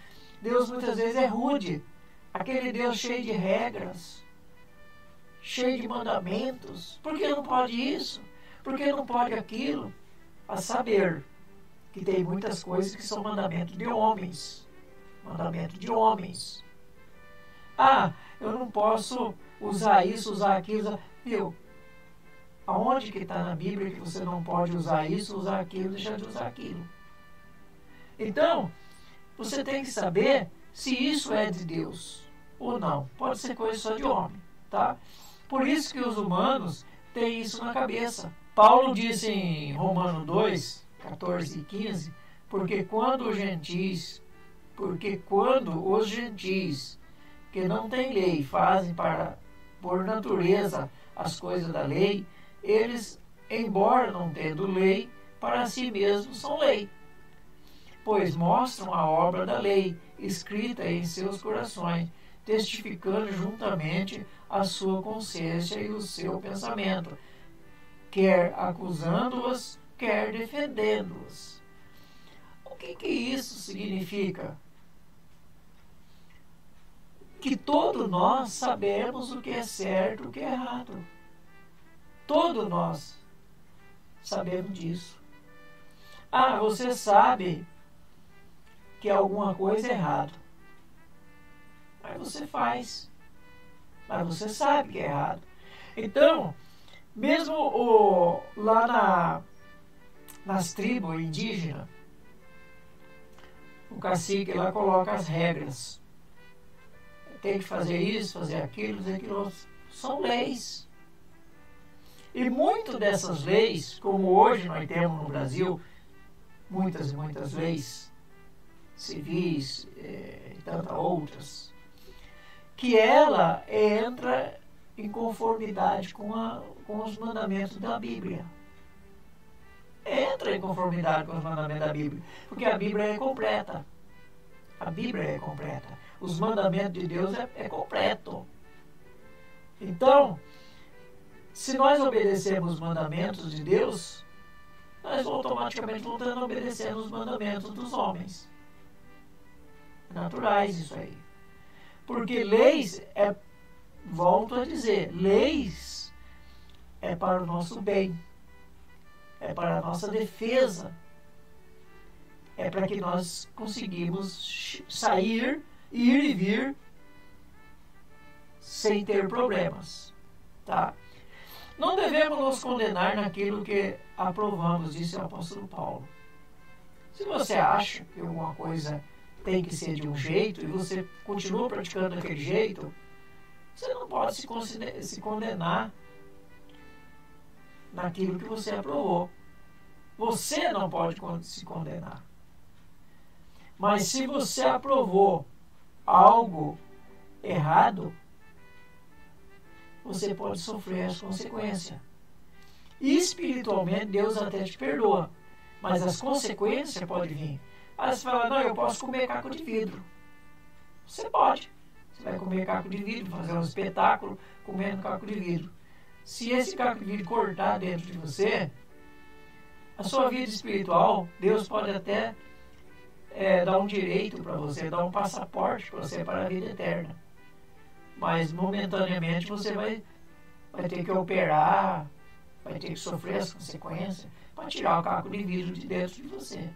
Deus muitas vezes é rude. Aquele Deus cheio de regras, cheio de mandamentos. Por que não pode isso? Por que não pode aquilo? A saber que tem muitas coisas que são mandamentos de homens. Mandamento de homens. Eu não posso usar isso, usar aquilo. Aonde que está na Bíblia que você não pode usar isso, usar aquilo, deixar de usar aquilo? Então, você tem que saber se isso é de Deus ou não. Pode ser coisa só de homem, tá? Por isso que os humanos têm isso na cabeça. Paulo disse em Romanos 2, 14 e 15, porque quando os gentis que não têm lei fazem por natureza as coisas da lei, eles, embora não tendo lei, para si mesmos são lei, pois mostram a obra da lei, escrita em seus corações, testificando juntamente a sua consciência e o seu pensamento, quer acusando-os, quer defendendo-os. O que isso significa? Que todos nós sabemos o que é certo e o que é errado. Todos nós sabemos disso. Você sabe que alguma coisa é errado. Mas você faz. Mas você sabe que é errado. Então, mesmo lá nas tribos indígenas, o cacique lá coloca as regras. tem que fazer isso, fazer aquilo, outro. São leis. E muito dessas leis, como hoje nós temos no Brasil, muitas e muitas leis civis e tantas outras, que ela entra em conformidade com os mandamentos da Bíblia. Entra em conformidade com os mandamentos da Bíblia, porque a Bíblia é completa. A Bíblia é completa. Os mandamentos de Deus é completo. Então, se nós obedecemos os mandamentos de Deus, nós automaticamente vamos estar obedecendo os mandamentos dos homens. Naturais isso aí. Porque leis volto a dizer, leis é para o nosso bem, é para a nossa defesa, é para que nós conseguimos sair, ir e vir sem ter problemas, tá? Não devemos nos condenar naquilo que aprovamos, disse o apóstolo Paulo. Se você acha que alguma coisa tem que ser de um jeito e você continua praticando daquele jeito, você não pode se condenar naquilo que você aprovou. Você não pode se condenar. Mas se você aprovou algo errado, você pode sofrer as consequências. Espiritualmente, Deus até te perdoa, mas as consequências podem vir. Aí você fala, não, eu posso comer caco de vidro. Você pode. Você vai comer caco de vidro, fazer um espetáculo comendo caco de vidro. Se esse caco de vidro cortar dentro de você, a sua vida espiritual, Deus pode até dar um direito para você, dar um passaporte para você para a vida eterna. Mas momentaneamente você vai ter que operar, vai ter que sofrer as consequências para tirar o caco de vidro de dentro de você.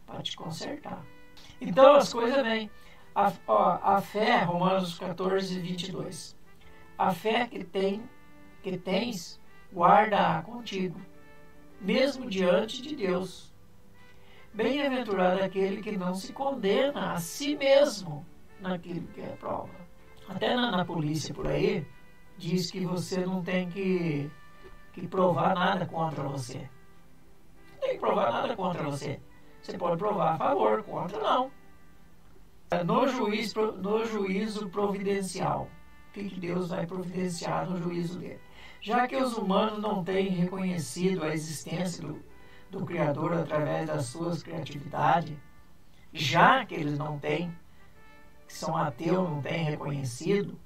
Para te consertar. Então as coisas vêm. A fé, Romanos 14, 22. A fé que tens, guarda contigo, mesmo diante de Deus. Bem-aventurado aquele que não se condena a si mesmo naquilo que é prova. Até na polícia por aí, diz que você não tem que provar nada contra você. Não tem que provar nada contra você. Você pode provar a favor, contra não. No juízo providencial. O que Deus vai providenciar no juízo dele? Já que os humanos não têm reconhecido a existência do Criador através das suas criatividades, já que eles não têm, que são ateus, não têm reconhecido,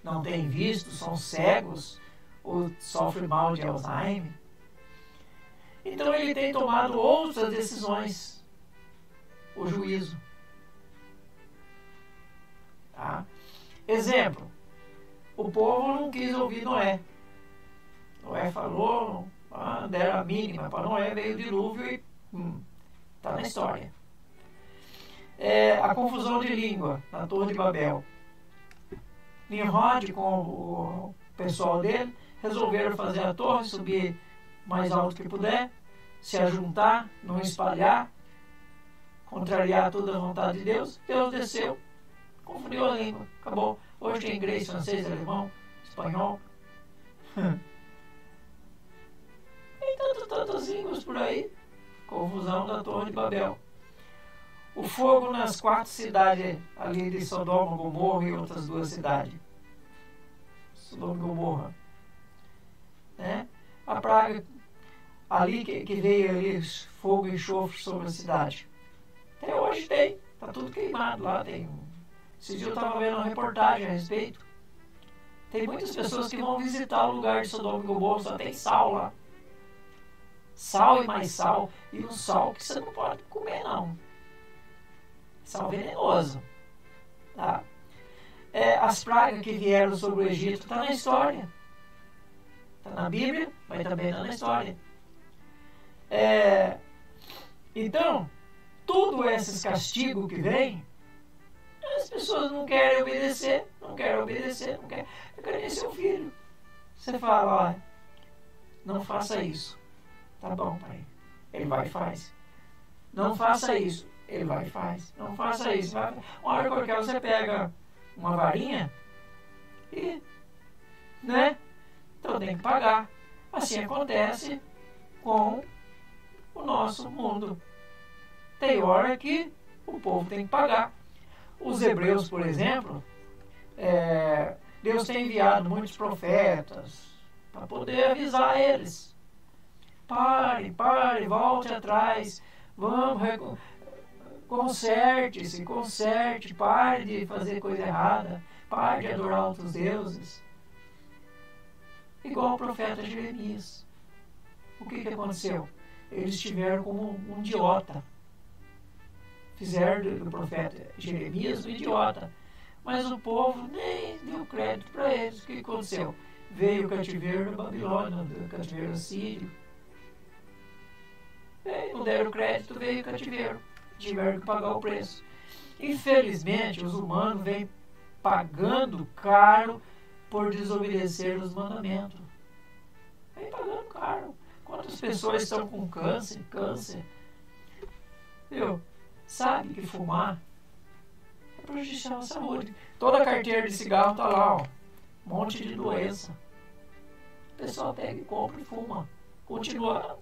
não têm visto, são cegos ou sofrem mal de Alzheimer, então ele tem tomado outras decisões, o juízo. Tá? Exemplo, o povo não quis ouvir Noé. Noé falou, deram a mínima para Noé, veio o dilúvio e está na história. A confusão de língua na Torre de Babel. Nimrod com o pessoal dele resolveram fazer a torre, subir mais alto que puder, se ajuntar, não espalhar, contrariar toda a vontade de Deus. Deus desceu, confundiu a língua, acabou. Hoje tem inglês, francês, alemão, espanhol. Tem tantas línguas por aí. Confusão da Torre de Babel. O fogo nas 4 cidades ali de Sodoma, Gomorra e outras 2 cidades. Sodoma e Gomorra. Né? A praga ali que veio ali, fogo e enxofre sobre a cidade. Até hoje tem. Está tudo queimado lá. Esse dia eu estava vendo uma reportagem a respeito. Tem muitas pessoas que vão visitar o lugar de Sodoma e Gomorra, só tem sal lá. Sal e mais sal. E um sal que você não pode comer, não. Sal venenoso. Tá? As pragas que vieram sobre o Egito está na história. Está na Bíblia, mas também está na história. Então, todos esses castigos que vêm, as pessoas não querem obedecer, não querem nem seu filho. Você fala, olha, não faça isso. Tá bom, pai. Ele vai e faz. Não faça isso. Ele vai e faz. Não faça isso. Uma hora qualquer você pega uma varinha e, né? Então tem que pagar. Assim acontece com o nosso mundo. Tem hora que o povo tem que pagar. Os hebreus, por exemplo, Deus tem enviado muitos profetas para poder avisar eles. Pare, volte atrás, vamos, conserte, pare de fazer coisa errada, pare de adorar outros deuses. Igual o profeta Jeremias. O que aconteceu? Eles tiveram como um idiota. Fizeram do profeta Jeremias um idiota. Mas o povo nem deu crédito para eles. O que aconteceu? Veio o cativeiro da Babilônia, o cativeiro assírio. Não deram crédito, veio o cativeiro. Tiveram que pagar o preço. Infelizmente, os humanos vêm pagando caro por desobedecer os mandamentos. Vem pagando caro. Quantas pessoas estão com câncer? Viu? Sabe que fumar é prejudicial à saúde. Toda a carteira de cigarro está lá, ó. Um monte de doença. O pessoal pega e compra e fuma. Continua.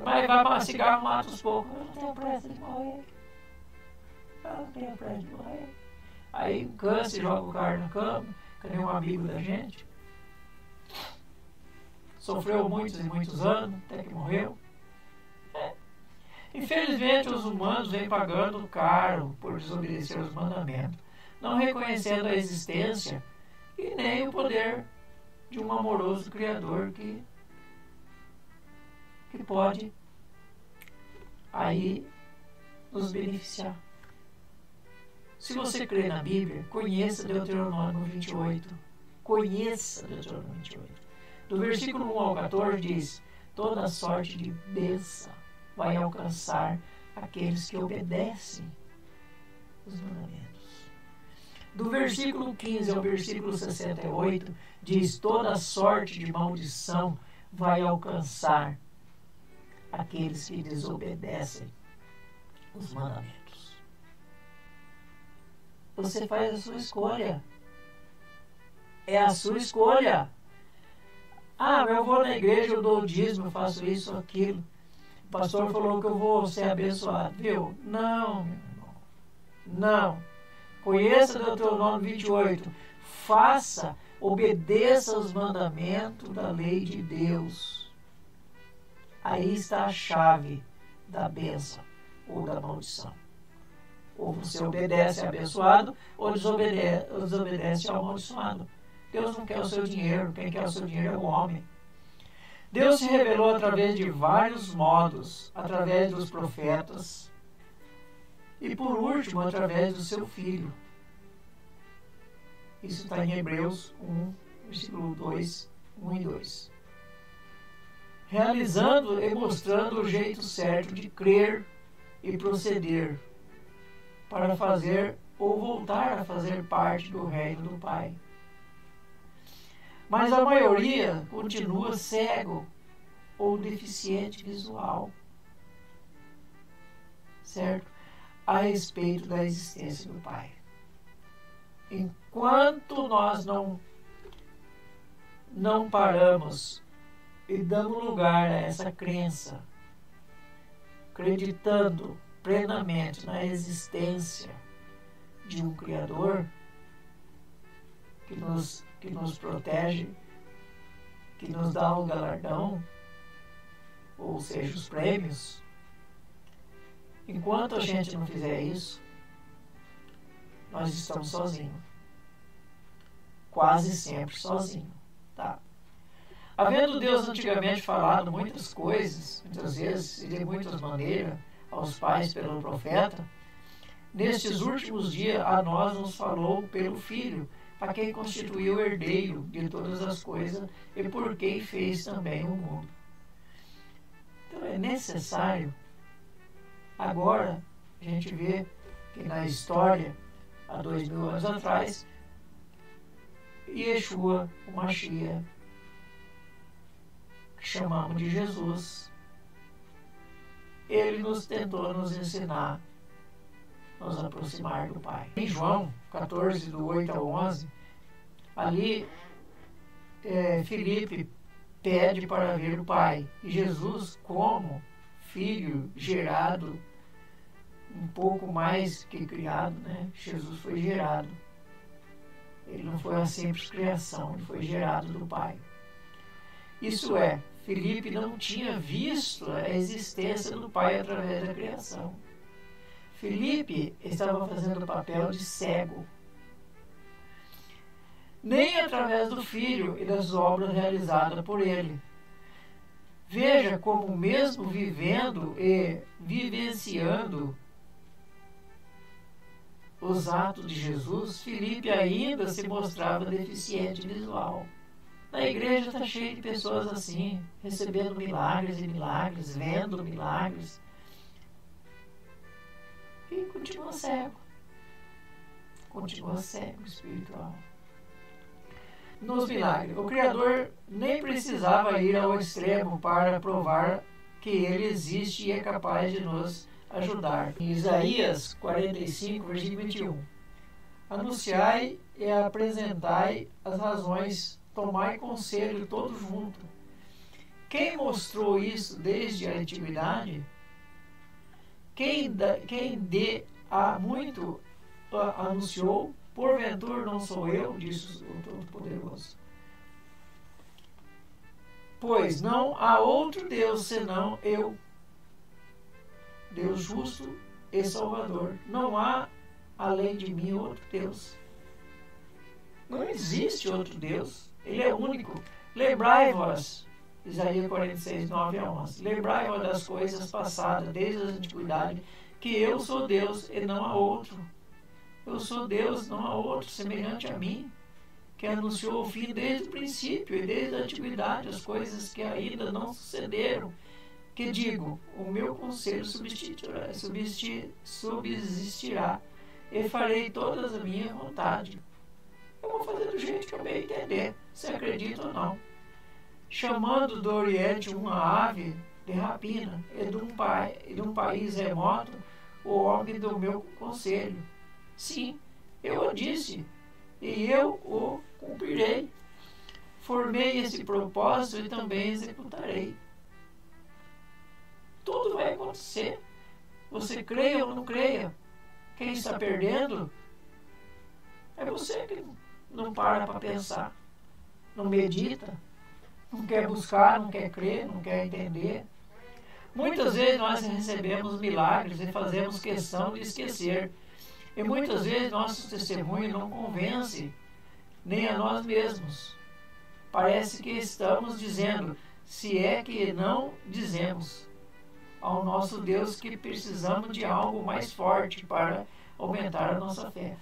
Mas vai para cigarro, mata os poucos. Eu não tenho pressa de morrer. Aí câncer, joga o cara na cama. Cadê um amigo da gente? Sofreu muitos e muitos anos, até que morreu. Infelizmente, os humanos vêm pagando caro por desobedecer os mandamentos, não reconhecendo a existência e nem o poder de um amoroso Criador que pode aí nos beneficiar. Se você crê na Bíblia, conheça Deuteronômio 28. Conheça Deuteronômio 28. Do versículo 1 ao 14 diz: toda sorte de bênção vai alcançar aqueles que obedecem os mandamentos. Do versículo 15 ao versículo 68 diz: toda sorte de maldição vai alcançar aqueles que desobedecem os mandamentos. Você faz a sua escolha. É a sua escolha. Eu vou na igreja, eu dou o dízimo, eu faço isso, aquilo. O pastor falou que eu vou ser abençoado. Viu? Não, meu irmão. Não. Conheça Deuteronômio 28. Faça, obedeça os mandamentos da lei de Deus. Aí está a chave da bênção ou da maldição. Ou você obedece abençoado, ou desobedece ao amaldiçoado. Deus não quer o seu dinheiro, quem quer o seu dinheiro é o homem. Deus se revelou através de vários modos, através dos profetas e, por último, através do seu Filho. Isso está em Hebreus 1, versículo 2, 1 e 2. Realizando e mostrando o jeito certo de crer e proceder para fazer ou voltar a fazer parte do reino do Pai. Mas a maioria continua cego ou deficiente visual, certo? A respeito da existência do Pai. Enquanto nós não paramos e damos lugar a essa crença, acreditando plenamente na existência de um Criador que nos protege, que nos dá um galardão, ou seja, os prêmios. Enquanto a gente não fizer isso, nós estamos sozinhos. Quase sempre sozinhos. Tá? Havendo Deus antigamente falado muitas coisas, muitas vezes e de muitas maneiras, aos pais pelo profeta, nestes últimos dias a nós nos falou pelo Filho, a quem constituiu o herdeiro de todas as coisas e por quem fez também o mundo. Então é necessário, agora a gente vê que na história, há 2000 anos atrás, Yeshua, o Mashiach, que chamamos de Jesus, ele nos tentou nos ensinar, nos aproximar do Pai. Em João 14, do 8 ao 11, ali Filipe pede para ver o Pai. E Jesus, como filho gerado, um pouco mais que criado, né? Jesus foi gerado. Ele não foi uma simples criação, ele foi gerado do Pai. Isso é, Filipe não tinha visto a existência do Pai através da criação. Filipe estava fazendo o papel de cego. Nem através do Filho e das obras realizadas por ele. Veja como, mesmo vivendo e vivenciando os atos de Jesus, Filipe ainda se mostrava deficiente visual. Na igreja está cheio de pessoas assim, recebendo milagres e milagres, vendo milagres, e continua cego espiritual. Nos milagres, o Criador nem precisava ir ao extremo para provar que Ele existe e é capaz de nos ajudar. Em Isaías 45, versículo 21. Anunciai e apresentai as razões, tomai conselho todos juntos. Quem mostrou isso desde a antiguidade? Quem de há muito anunciou? Porventura não sou eu, disse o Todo-Poderoso. Pois não há outro Deus senão eu, Deus justo e Salvador. Não há, além de mim, outro Deus. Não existe outro Deus. Ele é único. Lembrai-vos, Isaías 46, 9 a 11. Lembrai-vos das coisas passadas, desde a antiguidade, que eu sou Deus e não há outro. Eu sou Deus, não há outro semelhante a mim, que anunciou o fim desde o princípio e desde a antiguidade, as coisas que ainda não sucederam. Que digo, o meu conselho subsistirá e farei todas a minha vontade. Eu vou fazer do jeito que eu bem entender, se acredita ou não. Chamando do Oriente uma ave de rapina e de um país remoto, o homem do meu conselho. Sim, eu o disse, e eu o cumprirei. Formei esse propósito e também executarei. Tudo vai acontecer. Você creia ou não creia. Quem está perdendo é você que não para pensar, não medita, não quer buscar, não quer crer, não quer entender. Muitas vezes nós recebemos milagres e fazemos questão de esquecer. E muitas vezes nosso testemunho não convence nem a nós mesmos. Parece que estamos dizendo, se é que não dizemos, ao nosso Deus que precisamos de algo mais forte para aumentar a nossa fé.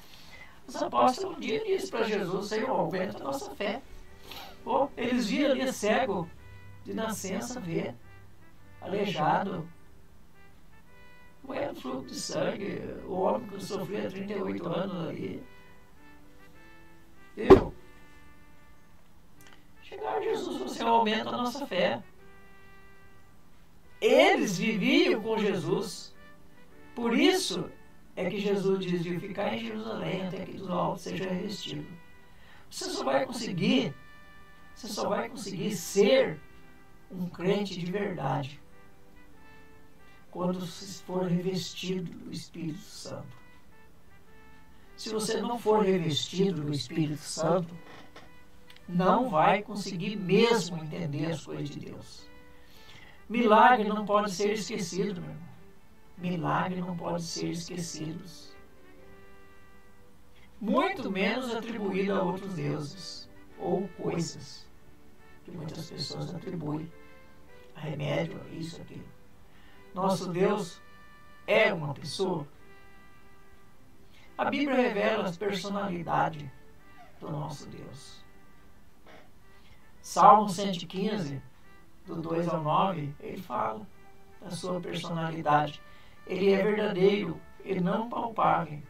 Os apóstolos um dia disseram para Jesus, Senhor, aumenta a nossa fé. Eles viram ali cego de nascença, ver, aleijado, moendo fluxo de sangue, o homem que sofria 38 anos ali. Chegaram Jesus e falou, Senhor, aumenta a nossa fé. Eles viviam com Jesus. Por isso é que Jesus diz de ficar em Jerusalém até que do alto seja revestido. Você só vai conseguir ser um crente de verdade quando for revestido do Espírito Santo. Se você não for revestido do Espírito Santo, não vai conseguir mesmo entender as coisas de Deus. Milagre não pode ser esquecido, meu irmão. Milagre não pode ser esquecido. Muito menos atribuído a outros deuses ou coisas que muitas pessoas atribuem a remédio, a isso, aquilo. Nosso Deus é uma pessoa. A Bíblia revela a personalidade do nosso Deus. Salmo 115, do 2 ao 9, ele fala da sua personalidade. Ele é verdadeiro e não palpável,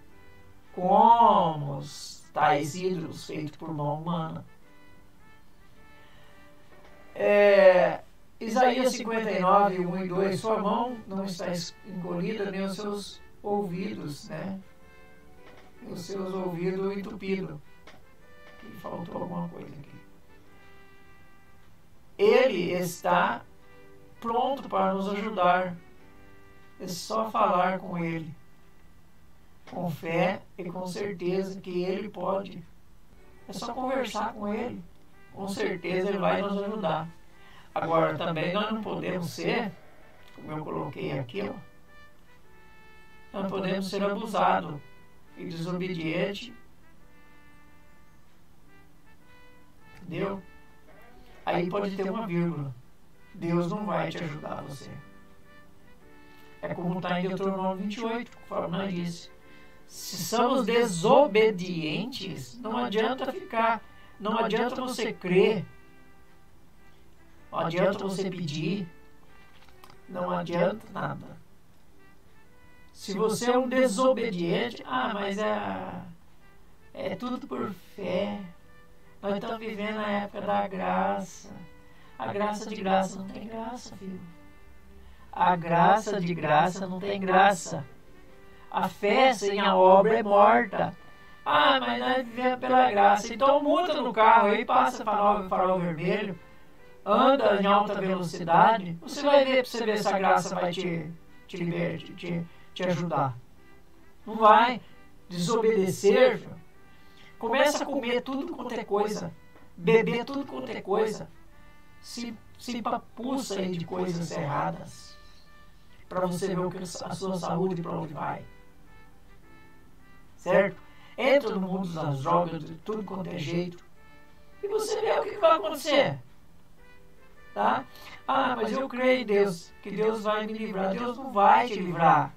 como os tais ídolos feitos por mão humana. Isaías 59, 1 e 2, sua mão não está encolhida, nem os seus ouvidos, né? Os seus ouvidos entupidos. Faltou alguma coisa aqui. Ele está pronto para nos ajudar. É só falar com Ele, com fé e com certeza que Ele pode. É só conversar com Ele. Com certeza Ele vai nos ajudar. Agora, também nós não podemos ser, como eu coloquei aqui, ó, nós não podemos ser abusados e desobedientes. Entendeu? Aí pode ter uma vírgula. Deus não vai te ajudar você. É como está em Deuteronômio 28, conforme nós disse. Se somos desobedientes, não adianta ficar, não adianta você crer, não adianta você pedir, não adianta nada. Se você é um desobediente, mas é tudo por fé. Nós estamos vivendo a época da graça. A graça de graça não tem graça, filho. A graça de graça não tem graça. A fé sem a obra é morta. Mas nós vivemos pela graça. Então muda no carro aí, passa farol vermelho, anda em alta velocidade. Você vai ver, para você ver se a graça vai te ajudar. Não vai. Desobedecer, filho. Começa a comer tudo quanto é coisa, beber tudo quanto é coisa, se empapuça aí de coisas erradas, para você ver a sua saúde para onde vai. Certo? Entra no mundo das drogas, de tudo quanto é jeito, e você vê o que vai acontecer. Tá? Mas eu creio em Deus, que Deus vai me livrar. Deus não vai te livrar.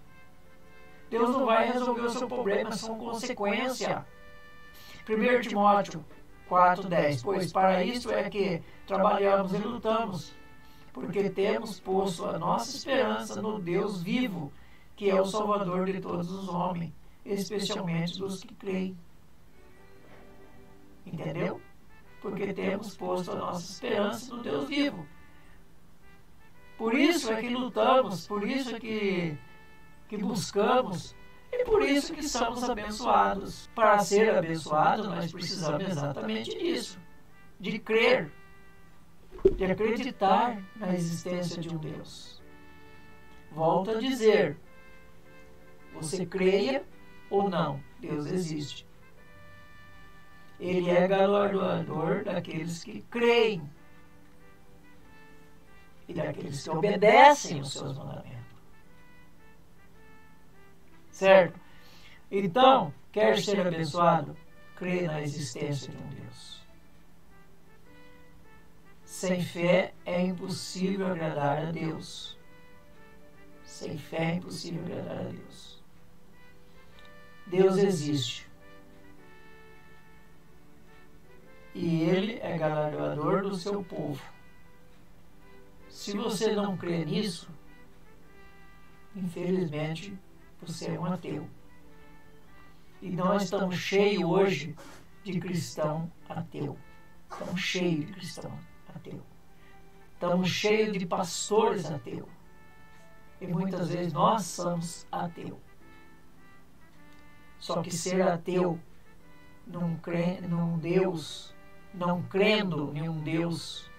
Deus não vai resolver o seu problema, são consequência. 1 Timóteo 4,10. Pois para isso é que trabalhamos e lutamos, porque temos posto a nossa esperança no Deus vivo, que é o Salvador de todos os homens, especialmente dos que creem. Entendeu? Porque temos posto a nossa esperança no Deus vivo. Por isso é que lutamos, por isso é que buscamos, e por isso que somos abençoados. Para ser abençoados, nós precisamos exatamente disso. De crer, de acreditar na existência de um Deus. Volto a dizer, você creia ou não, Deus existe. Ele é galardoador daqueles que creem e daqueles que obedecem os seus mandamentos. Certo? Então, quer ser abençoado? Crê na existência de um Deus. Sem fé é impossível agradar a Deus. Sem fé é impossível agradar a Deus. Deus existe. E Ele é galardoador do seu povo. Se você não crê nisso, infelizmente, você é um ateu. E nós estamos cheios hoje de cristão ateu. Estamos cheios de cristão ateu. Estamos cheios de pastores ateu. E muitas vezes nós somos ateu. Só que ser ateu, não crendo em um Deus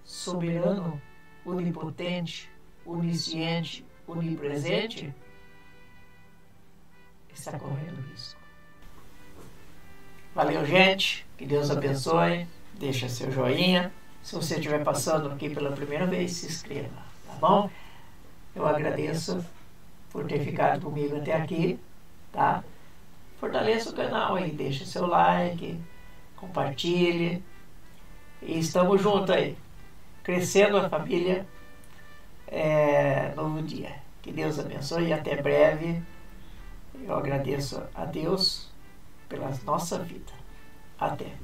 soberano, onipotente, onisciente, onipresente, está correndo risco. Valeu, gente. Que Deus abençoe. Deixa seu joinha. Se você estiver passando aqui pela primeira vez, se inscreva, tá bom? Eu agradeço por ter ficado comigo até aqui, tá? Fortaleça o canal aí, deixa seu like, compartilhe. E estamos juntos aí, crescendo a família. Novo dia. Que Deus abençoe e até breve. Eu agradeço a Deus pela nossa vida. Até.